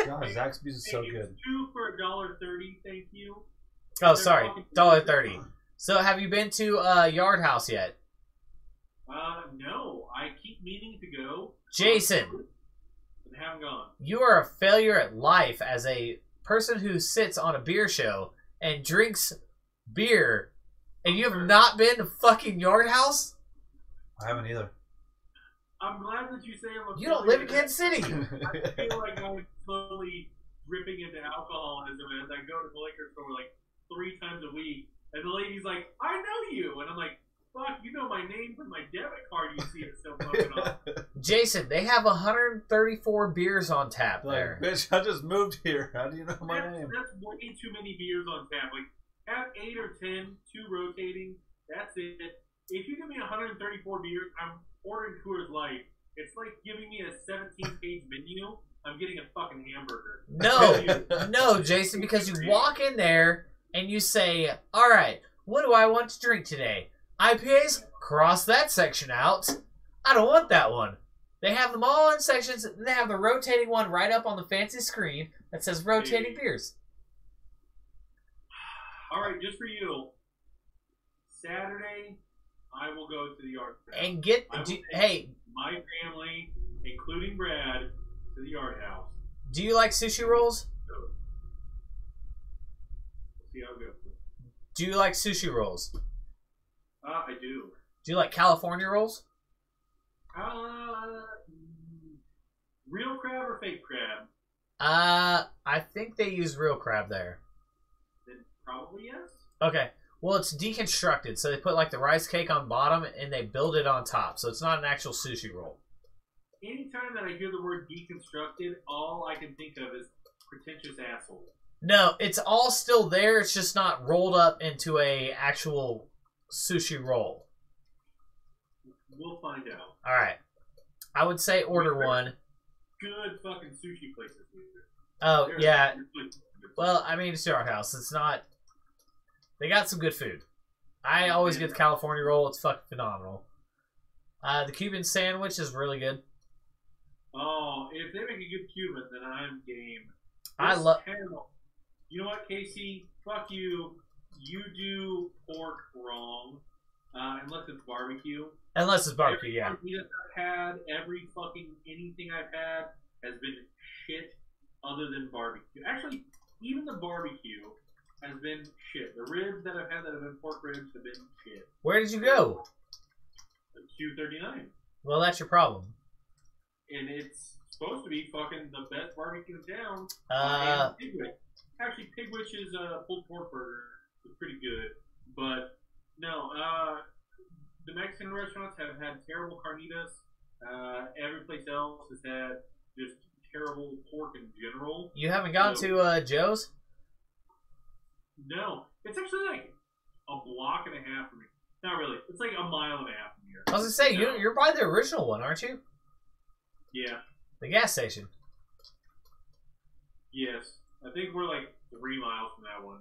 God, Zaxby's is so good. 2 for $1.30, thank you. Oh, sorry. $1.30. So, have you been to Yard House yet? No. I keep meaning to go. Jason. And haven't gone. You are a failure at life as a person who sits on a beer show and drinks beer, and you have not been to fucking Yard House? I haven't either. I'm glad that you say I'm a You don't live in Kansas City. I feel like I'm slowly dripping into alcoholism as I go to the liquor store like 3 times a week, and the lady's like, I know you, and I'm like, fuck, you know my name from my debit card you see it so fucking off. Jason, they have 134 beers on tap there. Bitch, I just moved here. How do you know my name? That's way too many beers on tap. Like, have 8 or 10, 2 rotating, that's it. If you give me 134 beers, I'm ordering Coors Light. It's like giving me a 17-page menu. I'm getting a fucking hamburger. No, no, Jason, because you walk in there and you say, all right, what do I want to drink today? IPAs? Cross that section out. I don't want that one. They have them all in sections. And they have the rotating one right up on the fancy screen that says rotating beers. All right, just for you. Saturday, I will go to the Yard House. And get, hey. My family, including Brad, to the Yard House. Do you like sushi rolls? We'll see how it goes. Do you like sushi rolls? I do. Do you like California rolls? Real crab or fake crab? I think they use real crab there. Then probably yes. Okay. Well, it's deconstructed, so they put like the rice cake on bottom and they build it on top, so it's not an actual sushi roll. Anytime that I hear the word deconstructed, all I can think of is pretentious asshole. No, it's all still there. It's just not rolled up into a actual sushi roll. We'll find out. All right. I would say order one. Good fucking sushi places here. Oh, yeah. Well, I mean, it's Yard House. It's not... They got some good food. I always get the California roll. It's fucking phenomenal. The Cuban sandwich is really good. Oh, if they make a good Cuban, then I'm game. I love... You know what, Casey? Fuck you. You do pork wrong. Unless it's barbecue. Unless it's barbecue, every yeah. I've had, every fucking anything I've had has been shit other than barbecue. Actually, even the barbecue has been shit. The ribs that I've had that have been pork ribs have been shit. Where did you go? Q39. Well, that's your problem. And it's supposed to be fucking the best barbecue in town. And Pigwish. Actually, Pigwish's pulled pork burger is pretty good. But, no, the Mexican restaurants have had terrible carnitas. Every place else has had just terrible pork in general. You haven't gone to Joe's? No. It's actually like a block and a half from me. Not really. It's like a mile and a half from here. I was going to say, you're by the original one, aren't you? Yeah. The gas station. Yes. I think we're like 3 miles from that one.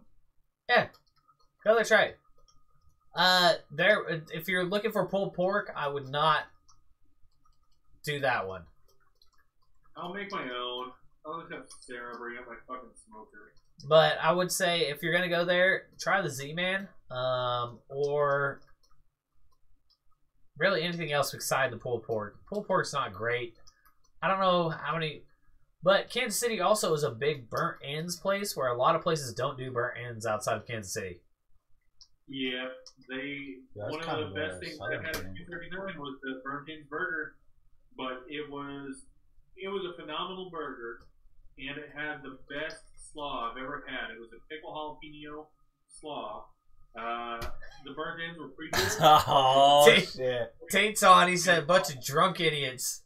Yeah. Go there, try it. If you're looking for pulled pork, I would not do that one. I'll make my own. I'll just have Sarah bring up my fucking smoker. But I would say if you're gonna go there, try the Z-Man, or really anything else beside the pulled pork. Pulled pork's not great. I don't know how many, but Kansas City also is a big burnt ends place where a lot of places don't do burnt ends outside of Kansas City. Yeah, one of the best things I had at 239 was the burnt ends burger, but it was a phenomenal burger, and it had the best slaw I've ever had. It was a pickle jalapeno slaw. The burnt ends were pretty good. Oh, shit. Tate's on, he said, bunch of drunk idiots.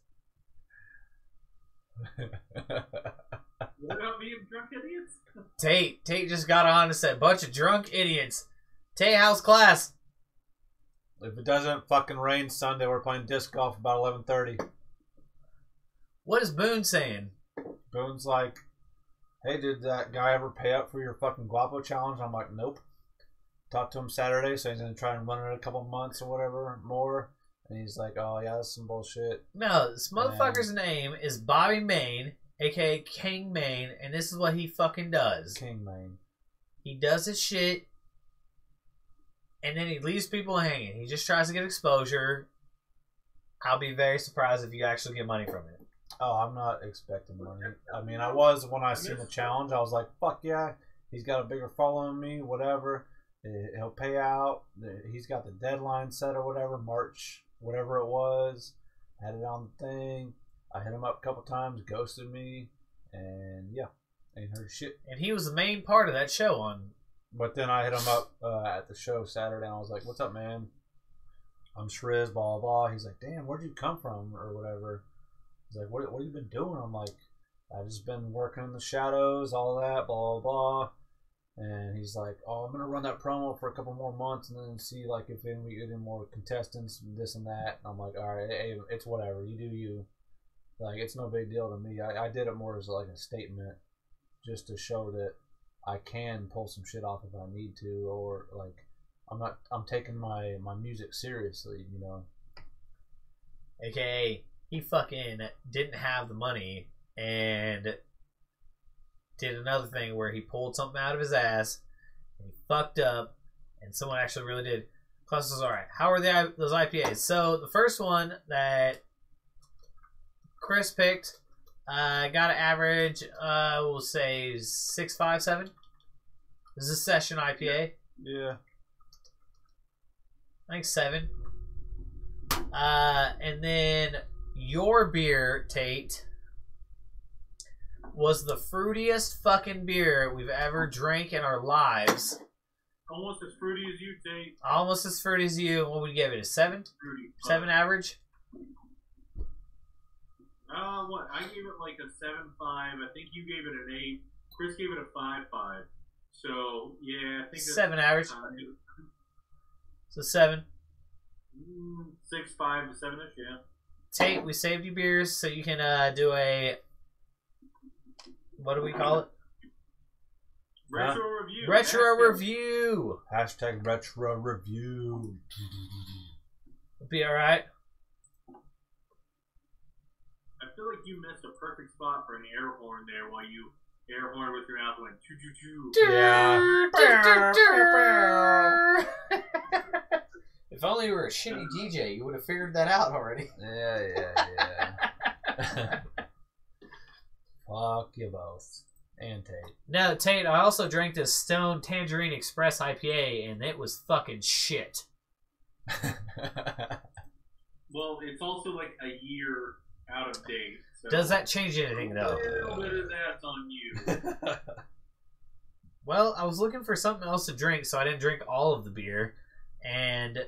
What about me and drunk idiots? Tate just got on and said, bunch of drunk idiots. Tate, how's class? If it doesn't fucking rain Sunday, we're playing disc golf about 11:30. What is Boone saying? Boone's like, hey, did that guy ever pay up for your fucking Guapo challenge? I'm like, nope. Talked to him Saturday, so he's going to try and run it a couple months or whatever more. And he's like, oh, yeah, that's some bullshit. No, this motherfucker's name is Bobby Maine, a.k.a. King Maine, and this is what he fucking does. King Maine. He does his shit, and then he leaves people hanging. He just tries to get exposure. I'll be very surprised if you actually get money from it. Oh, I'm not expecting money. I mean, I was when I seen the challenge. I was like, fuck yeah, he's got a bigger following than me, whatever. He'll pay out. He's got the deadline set or whatever, March, whatever it was. Had it on the thing. I hit him up a couple times, ghosted me, and yeah, ain't heard shit. And he was the main part of that show on. But then I hit him up at the show Saturday, and I was like, what's up, man? I'm Shriz, blah, blah, blah. He's like, damn, where'd you come from, or whatever. He's like, what have you been doing? I'm like, I've just been working in the shadows, all that, blah, blah, blah. And he's like, oh, I'm going to run that promo for a couple more months and then see like if we get any more contestants, this and that. And I'm like, all right, hey, it's whatever. You do you. Like, it's no big deal to me. I did it more as like a statement just to show that I can pull some shit off if I need to, or like I'm taking my music seriously, you know. AKA, he fucking didn't have the money and did another thing where he pulled something out of his ass and he fucked up, and someone actually really did. Class was alright. How are those IPAs? So the first one that Chris picked got an average, we'll say 6.57. This is a session IPA. Yeah. I think 7. And then your beer, Tate, was the fruitiest fucking beer we've ever drank in our lives. Almost as fruity as you, Tate. Almost as fruity as you. What would you give it? A 7? Fruity. 7 average? What? I gave it like a 7.5. I think you gave it an 8. Chris gave it a 5.5. So, yeah, I think 7 average. So 7. 6.5 to 7ish, yeah. Tate, we saved you beers so you can do a, what do we call it? Retro review. Retro review. Hashtag retro review. It'll be alright. I feel like you missed a perfect spot for an air horn there while you air horn with your mouth and went choo choo choo. Yeah. If only you were a shitty DJ, you would have figured that out already. Yeah. Fuck you both. And Tate. No, Tate, I also drank this Stone Tangerine Express IPA, and it was fucking shit. Well, it's also like a year out of date. So Does that change anything, though? A little bit of that's on you. Well, I was looking for something else to drink, so I didn't drink all of the beer. And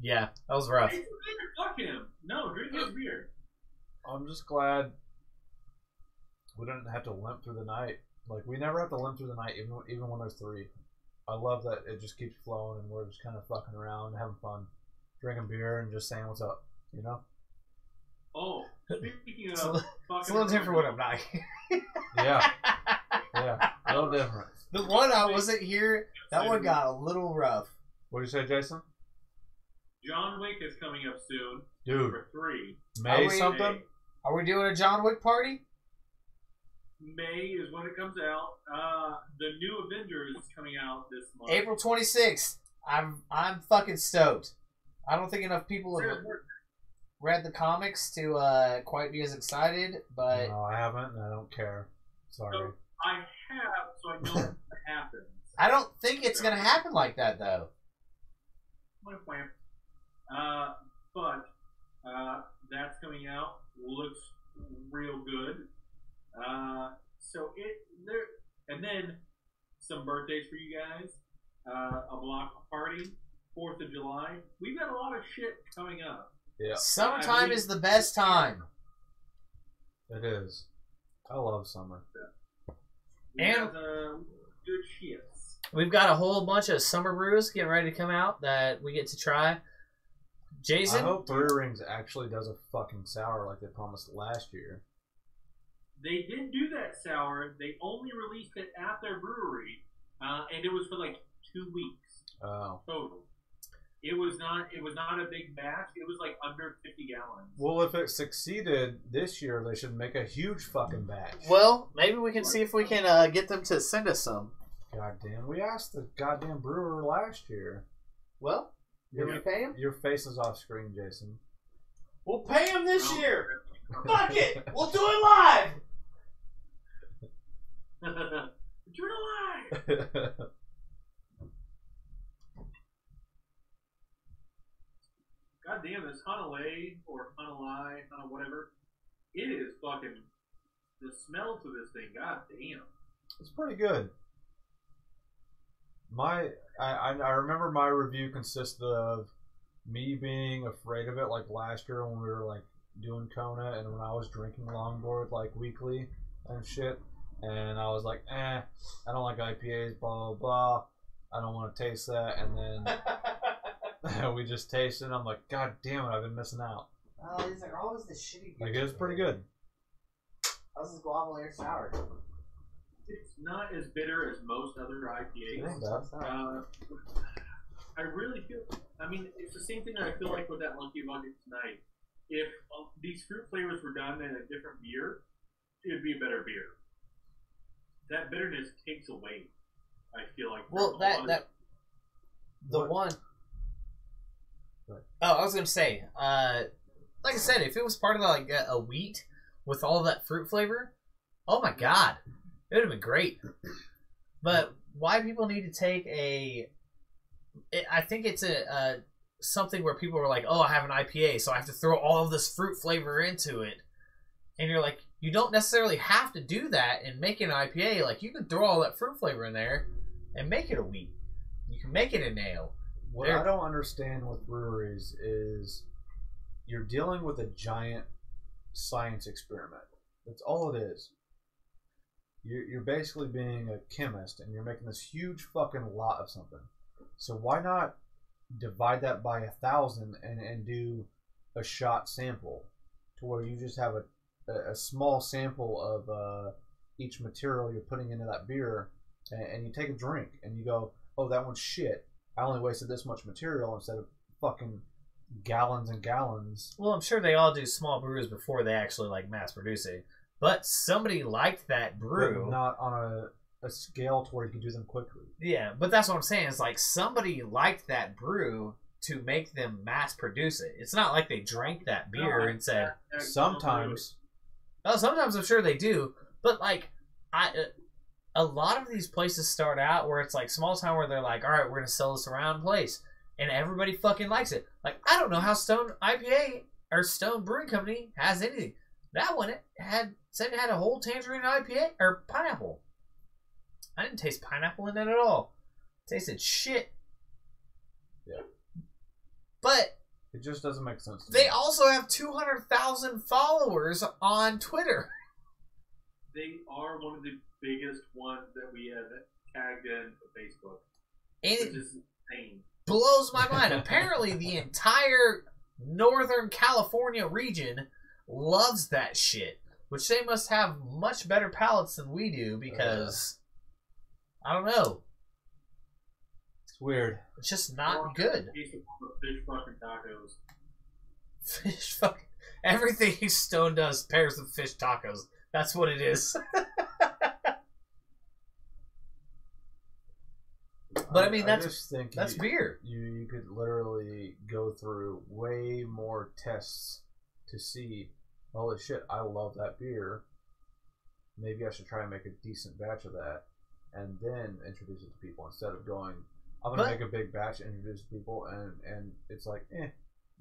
yeah, that was rough. Hey, fuck him. No, drink his beer. I'm just glad we didn't have to limp through the night. Like, we never have to limp through the night, even when there's 3. I love that it just keeps flowing and we're just kind of fucking around, having fun, drinking beer and just saying what's up, you know? Oh, speaking of It's fucking a little different when I'm not here. Yeah, a little different. The one I wasn't here, that one got a little rough. What do you say, Jason? John Wick is coming up soon. Dude. For 3. May something? Are we doing a John Wick party? May is when it comes out. The new Avengers is coming out this month. April 26th. I'm fucking stoked. I don't think enough people have read the comics to quite be as excited, but... No, I haven't, and I don't care. Sorry. So I have, so I know what happens. I don't think it's going to happen like that, though. But that's coming out. Looks real good. So and then some birthdays for you guys. A block party, 4th of July. We've got a lot of shit coming up. Yeah. Summertime is the best time. It is. I love summer. And good shits. We've got a whole bunch of summer brews getting ready to come out that we get to try. Jason? I hope Brew Rings actually does a fucking sour like they promised last year. They did do that sour. They only released it at their brewery, and it was for like 2 weeks total. It was not a big batch. It was like under 50 gallons. Well, if it succeeded this year, they should make a huge fucking batch. Well, maybe we can see if we can get them to send us some. Goddamn, we asked the goddamn brewer last year. Well, did we pay him? Your face is off screen, Jason. We'll pay him this year. Fuck it, we'll do it live. Do it live. God damn, this Hanalei or Hanalei, whatever, it is fucking, the smell to this thing, god damn. It's pretty good. I remember my review consisted of me being afraid of it like last year when we were like doing Kona and when I was drinking longboard like weekly and shit. And I was like, I don't like IPAs, blah, blah, blah. I don't want to taste that. And then we just tasted it. And I'm like, God damn it, I've been missing out. Oh, these are always the shitty. Like, it was pretty good. How's this guava layer sour? It's not as bitter as most other IPAs. I really feel, I mean, it's the same thing that I feel like with that Lucky Bucket tonight. If these fruit flavors were done in a different beer, it would be a better beer. That bitterness takes away, I feel like. Well, one. Right. Oh, I was gonna say, like I said, if it was part of like a wheat with all of that fruit flavor, oh my god, it would have been great. But why people need to take I think it's a something where people are like, oh, I have an IPA, so I have to throw all of this fruit flavor into it. And you're like, you don't necessarily have to do that and make it an IPA. Like, you can throw all that fruit flavor in there and make it a wheat. You can make it an ale. What I don't understand with breweries is you're dealing with a giant science experiment. That's all it is. You're basically being a chemist and you're making this huge fucking lot of something. So why not divide that by 1,000 and do a shot sample to where you just have a small sample of each material you're putting into that beer, and you take a drink and you go, oh, that one's shit. I only wasted this much material instead of fucking gallons and gallons. Well, I'm sure they all do small brews before they actually like mass produce it. But somebody liked that brew. But not on a scale to where you can do them quickly. Yeah, but that's what I'm saying. It's like somebody liked that brew to make them mass produce it. It's not like they drank that beer and said... Sometimes. Oh, sometimes I'm sure they do. But like, a lot of these places start out where it's like small town where they're like, all right, we're going to sell this around place. And everybody fucking likes it. Like, I don't know how Stone IPA or Stone Brewing Company has anything. That one said it had a whole tangerine IPA or pineapple. I didn't taste pineapple in it at all. It tasted shit. Yeah. But it just doesn't make sense to they me. also have 200,000 followers on Twitter. They are one of the biggest ones that we have tagged in to Facebook. And which is insane. Blows my mind. Apparently the entire Northern California region loves that shit. Which they must have much better palates than we do because... I don't know. It's weird. It's just not good. Fish fucking tacos. Fish fucking... Everything Stone does pairs with fish tacos. That's what it is. But I mean, I just think that's beer. You could literally go through way more tests to see, holy shit, I love that beer. Maybe I should try and make a decent batch of that, and then introduce it to people instead of going, I'm gonna make a big batch, introduce people, and it's like, eh.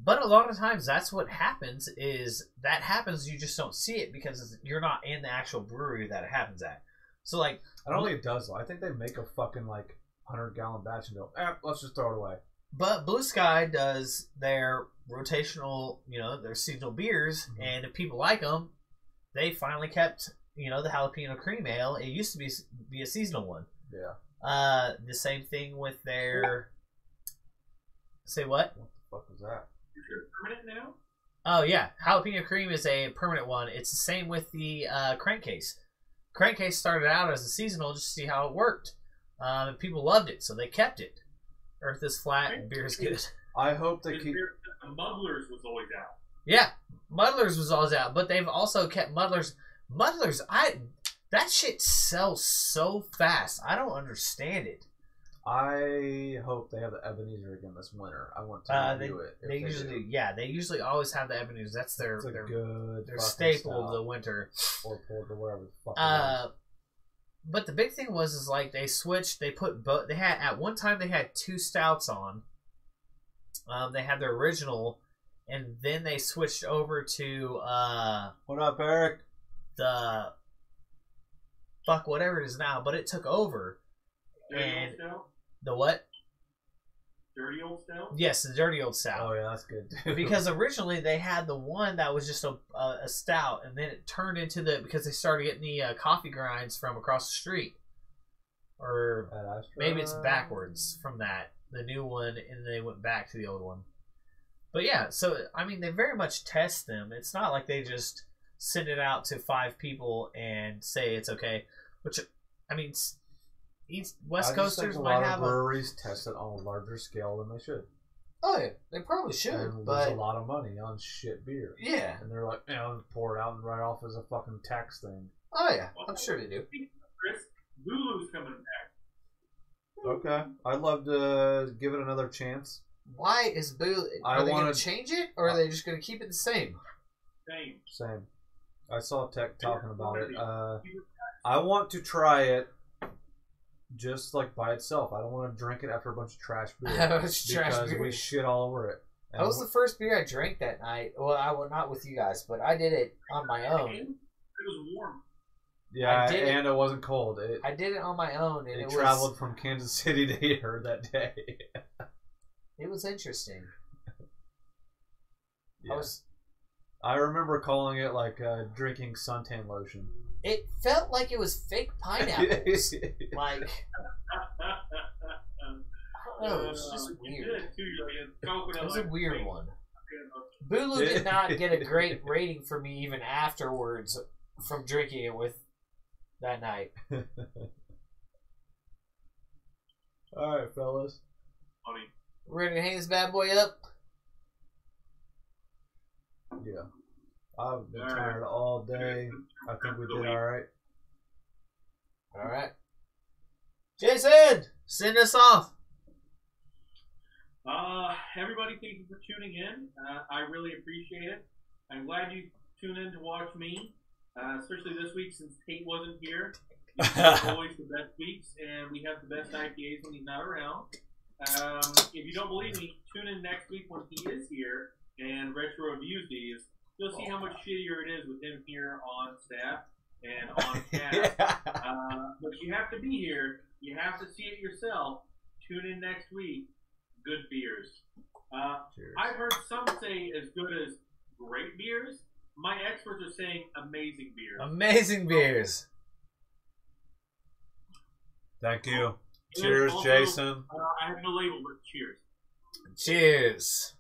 But a lot of times, that's what happens. You just don't see it because you're not in the actual brewery that it happens at. So like, I don't think it does though. I think they make a fucking like 100-gallon batch and go, let's just throw it away. But Blue Sky does their rotational, their seasonal beers, and if people like them, they finally kept, the jalapeno cream ale. It used to be a seasonal one. Yeah. The same thing with their. Say what? What the fuck was that? Is it permanent now? Oh yeah, jalapeno cream is a permanent one. It's the same with the crankcase. Crankcase started out as a seasonal just to see how it worked, and people loved it, so they kept it. Earth is flat and beer is good. I hope they keep. The Muddlers was always out. Yeah, Muddlers was always out, but they've also kept Muddlers. Muddlers, that shit sells so fast. I don't understand it. I hope they have the Ebenezer again this winter. I want to do it. They usually do. Yeah, they usually always have the Ebenezer. That's their staple of the winter. Or pork or whatever the fuck. But the big thing was like they switched. They put both. They had at one time they had 2 stouts on. They had their original, and then they switched over to what up, Eric? The fuck whatever it is now, but it took over. Dirty Old Stout? The what? Dirty Old Stout? Yes, the Dirty Old Stout. Oh yeah, that's good too. Because originally they had the one that was just a stout, and then it turned into because they started getting the coffee grinds from across the street, or maybe it's backwards from that, the new one, and they went back to the old one. But yeah, so I mean they very much test them. It's not like they just send it out to 5 people and say it's okay. Which I mean. West Coasters might have breweries test it on a larger scale than they should. Oh yeah, they probably should. And but lose a lot of money on shit beer. Yeah, and they're like, pour it out and write off as a fucking tax thing. Oh yeah, I'm sure they do. Chris, Lulu's coming back. Okay, I'd love to give it another chance. Why is Boo? Are they going to change it, or are they just going to keep it the same? Same. I saw Tech talking about it. I want to try it. Just like by itself. I don't want to drink it after a bunch of trash beer. Because we shit all over it. And that was the first beer I drank that night. Well, I was not with you guys, but I did it on my own. It was warm. Yeah, and it wasn't cold. I did it on my own, and it traveled from Kansas City to here that day. It was interesting. Yeah. I remember calling it like drinking suntan lotion. It felt like it was fake pineapples. Like, I don't know, it was just weird. It was a weird one. Bulu did not get a great rating for me even afterwards from drinking it with that night. Alright, fellas. Funny. We're gonna hang this bad boy up? Yeah. I've been tired all day. I think we did alright. Alright. Jason! Send us off! Everybody, thank you for tuning in. I really appreciate it. I'm glad you tuned in to watch me, especially this week since Tate wasn't here. Always the best weeks, and we have the best IPAs when he's not around. If you don't believe me, tune in next week when he is here and retro reviews these. You'll see how much shittier it is with him here on staff and on cast. But you have to be here. You have to see it yourself. Tune in next week. Good beers. I've heard some say as good as great beers. My experts are saying amazing beers. Amazing beers. Thank you. Cheers, also, Jason. I have no label, but cheers. Cheers.